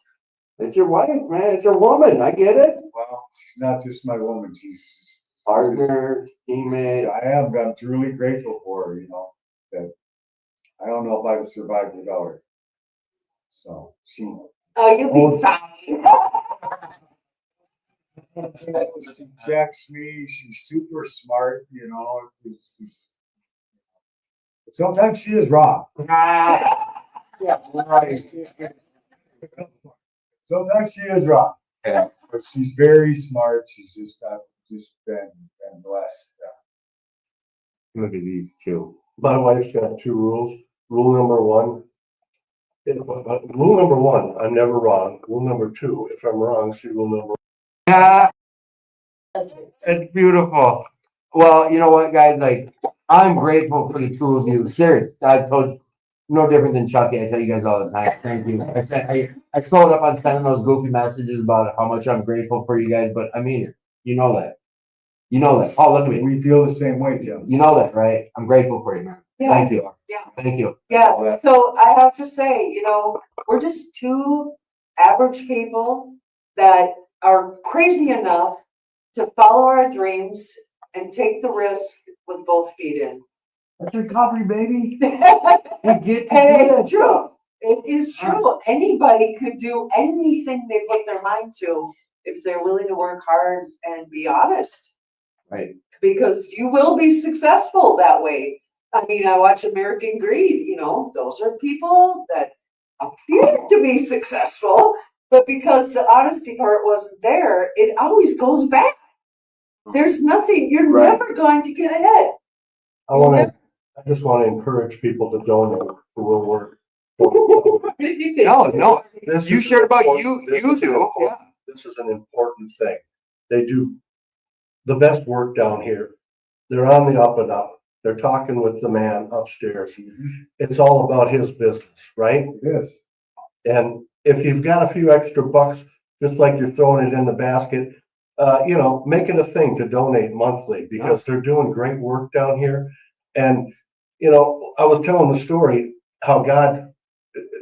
It's your wife, man. It's your woman. I get it. Well, she's not just my woman. She's just Partner, teammate. I'm truly grateful for her, you know. That I don't know if I would survive without her. So she You'll be fine. she checks me. She's super smart, you know. But sometimes she is wrong. Yeah, right. Sometimes she is wrong. Yeah. But she's very smart. She's just I've just been blessed. Look at these two. My wife's got two rules. Rule number one, I'm never wrong. Rule number two, if I'm wrong, she will number. Yeah. It's beautiful. Well, you know what, guys? Like, I'm grateful for the two of you. Serious. I've told no different than Chucky. I tell you guys all the time. Thank you. I slowed up on sending those goofy messages about how much I'm grateful for you guys, but I mean it. You know that. You know that. Oh, look at me. We feel the same way, Tim. You know that, right? I'm grateful for you, man. Yeah. Thank you. Yeah. Thank you. Yeah, so I have to say, we're just two average people that are crazy enough to follow our dreams and take the risk with both feet in. That's recovery, baby. And We get it's true. It is true. Anybody could do anything they put their mind to if they're willing to work hard and be honest. Right. Because you will be successful that way. I mean, I watch American Greed, those are people that appear to be successful, but because the honesty part wasn't there, it always goes back. There's nothing, you're Right. never going to get ahead. I just want to encourage people to donate who will work. No. This You is shared about important- you this do. is an important- This is an important thing. They do the best work down here. They're on the up and up. They're talking with the man upstairs. It's all about his business, right? It is. And if you've got a few extra bucks, just like you're throwing it in the basket, make it a thing to donate monthly because they're doing great work down here. And, I was telling the story how God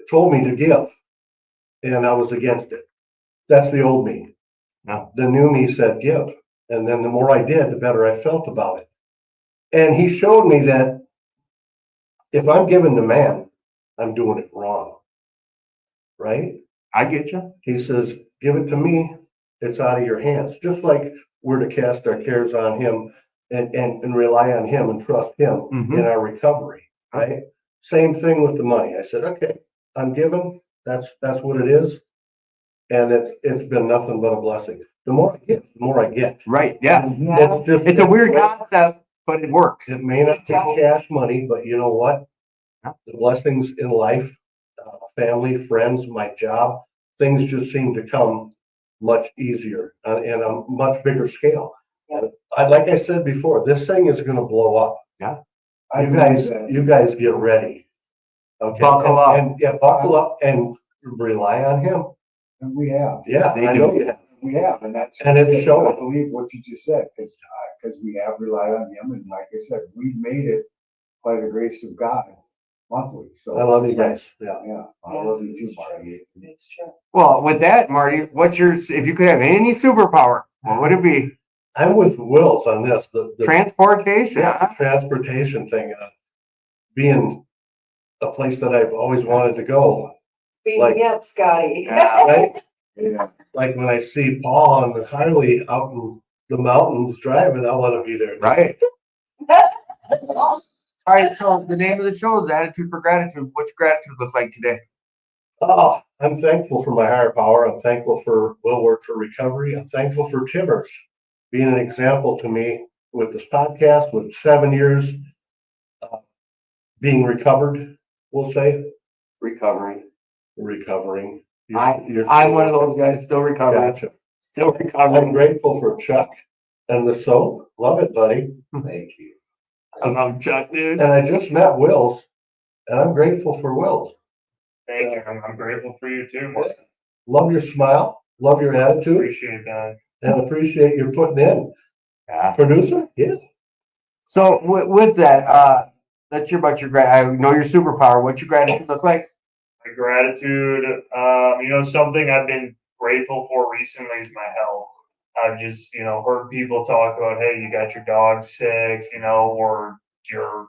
told me to give and I was against it. That's the old me. No. The new me said give. And then the more I did, the better I felt about it. And he showed me that if I'm giving to man, I'm doing it wrong. Right? I get you. He says, give it to me, it's out of your hands. Just like we're to cast our cares on him and rely on him and trust him Mhm. in our recovery, right? Same thing with the money. I said, okay, I'm giving, that's what it is. And it's been nothing but a blessing. The more I give, the more I get. Right. Yeah. It's It's a weird concept, but it works. It may not be cash money, but you know what? Yeah. The blessings in life, family, friends, my job, things just seem to come much easier and a much bigger scale. And like I said before, this thing is gonna blow up. I You believe that. guys get ready. Okay? Buckle up. And buckle up and rely on him. And we have. Yeah, They I do. know you have. We have, and that's. And it's showing. I believe what you just said, because we have relied on him, and like I said, we made it by the grace of God monthly, so. I love you guys. Yeah. Yeah, I love you too, Marty. It's true. Well, with that, Marty, if you could have any superpower, what would it be? I'm with Wills on this, the Transportation. transportation thing, being a place that I've always wanted to go. Beat Like- me up, Scotty. Yeah. Right? Yeah, Like when I see Paul and Harley out in the mountains driving, I want to be there. Right. All right. So the name of the show is Attitude for Gratitude. What's your gratitude look like today? Oh, I'm thankful for my higher power. I'm thankful for Will Work for Recovery. I'm thankful for Timbers being an example to me with this podcast, with 7 years being recovered, we'll say, Recovering. recovering. I'm one of those guys still recovering. Gotcha. Still I'm recovering. grateful for Chuck and the soap. Love it, buddy. Thank you. I love Chuck, dude. And I just met Wills, and I'm grateful for Wills. Thank you. I'm grateful for you too. Mark. Love your smile, love your attitude, Appreciate that. and appreciate your putting in. Yeah. Producer? Yeah. So with that, let's hear about your I know your superpower. What's your gratitude look like? My gratitude, something I've been grateful for recently is my health. I've just, heard people talk about, hey, you got your dog sick, or your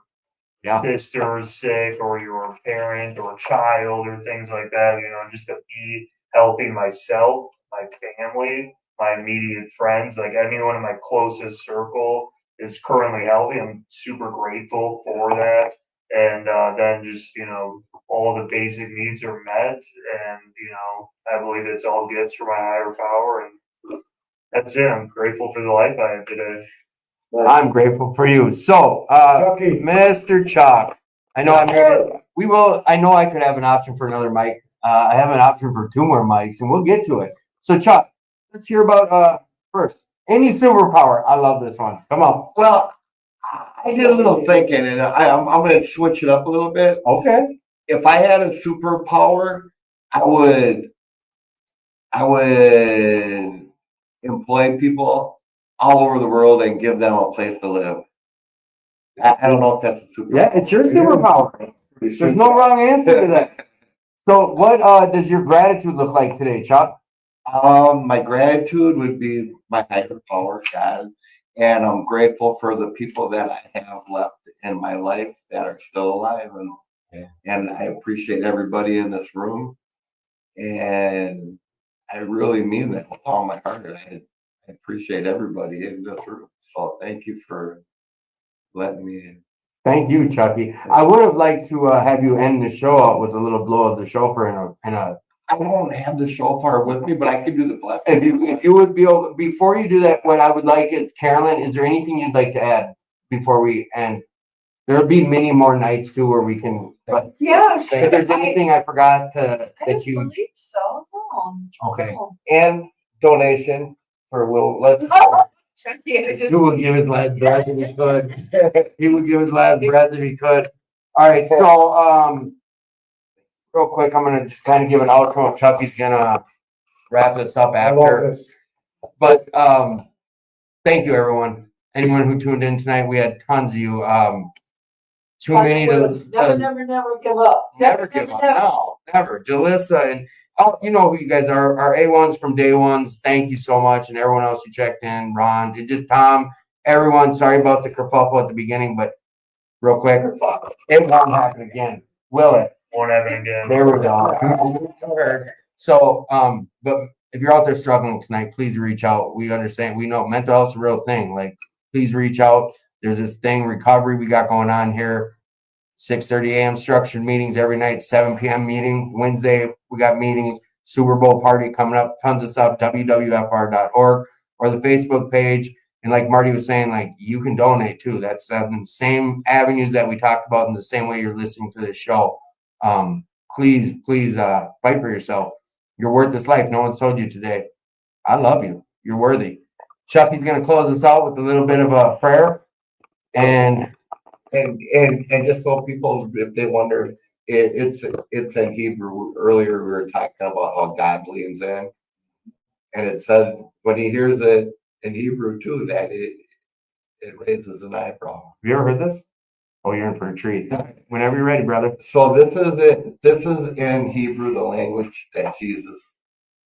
Yeah. sister is sick, or your parent or child, or things like that, just to be healthy myself, my family, my immediate friends, like anyone in my closest circle is currently healthy. I'm super grateful for that. And then just, all the basic needs are met. And, I believe it's all gifts from my higher power. And that's it. I'm grateful for the life I have today. I'm grateful for you. So, Chucky. Mr. Chalk, I know I know I could have an option for another mic. I have an option for 2 more mics, and we'll get to it. So, Chuck, let's hear about first any superpower. I love this one. Come on. Well, I did a little thinking, and I'm going to switch it up a little bit. Okay. if I had a superpower, I would employ people all over the world and give them a place to live. I don't know if that's a superpower. Yeah, it's your superpower. There's no wrong answer to that. So what does your gratitude look like today, Chuck? My gratitude would be my higher power, God, and I'm grateful for the people that I have left in my life that are still alive, and I appreciate everybody in this room, and I really mean that with all my heart. I appreciate everybody in this room, so thank you for letting me in. Thank you, Chucky. I would have liked to have you end the show out with a little blow of the shofar and a I don't have the shofar with me, but I could do the blessing. if you would be able, before you do that, what I would like is, Carolyn, is there anything you'd like to add before we end? There'll be many more nights too where we can, but Yeah, if there's anything I forgot to, I that you, believe so. No. okay. No. And donation for Will. Let's. Chucky, I just- Stu will give his last breath if he could. He would give his last breath if he could. All right, so, real quick, I'm gonna just kind of give an outro. Chucky's gonna wrap this up I love after. this. But thank you, everyone. Anyone who tuned in tonight, we had tons of you. Too many to Never give up. never give up. No, never. Jalissa and you know who you guys are. Our A1s from day ones. Thank you so much, and everyone else who checked in. Ron, it just Tom, everyone. Sorry about the kerfuffle at the beginning, but real quick, it won't happen again, will it? Won't happen again. There we go. So, but if you're out there struggling tonight, please reach out. We understand. We know mental health's a real thing. Like, please reach out. There's this thing, recovery, we got going on here. 6:30 a.m. structured meetings every night, 7 p.m. meeting. Wednesday, we got meetings. Super Bowl party coming up. Tons of stuff. WWFR.org or the Facebook page. And like Marty was saying, like, you can donate too. That's the same avenues that we talked about in the same way you're listening to this show. Please fight for yourself. You're worth this life. No one's told you today. I love you. You're worthy. Chucky's going to close us out with a little bit of a prayer. And just so people, if they wonder, it's in Hebrew. Earlier we were talking about how God leans in, and it said when he hears it in Hebrew too, that it raises an eyebrow. have you ever heard this? Oh, you're in for a treat. Whenever you're ready, brother. So this is it. This is in Hebrew, the language that Jesus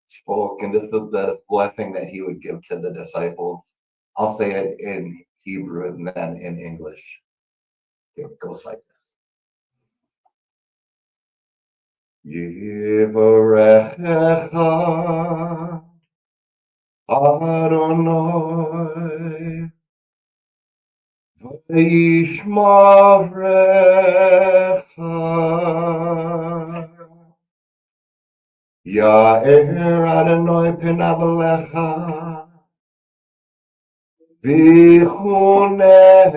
spoke, and this is the blessing that he would give to the disciples. I'll say it in Hebrew and then in English. It goes like this. Yivarecha Adonai v'yishmarecha Ya'er Adonai pinav alecha v'chunecha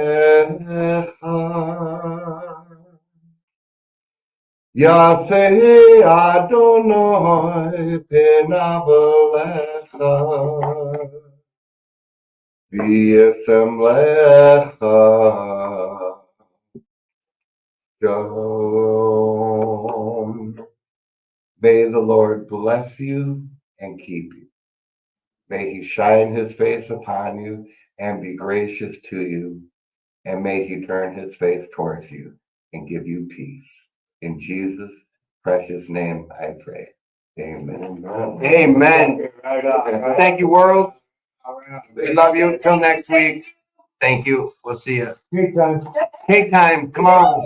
Yaseh Adonai pinav alecha v'yisem lecha shalom. May the Lord bless you and keep you. May he shine his face upon you and be gracious to you. And may he turn his face towards you and give you peace. In Jesus' precious name I pray. Amen. Amen. Thank you, world. We love you. Till next week. Thank you. We'll see you. Great times. Cake time. Come on.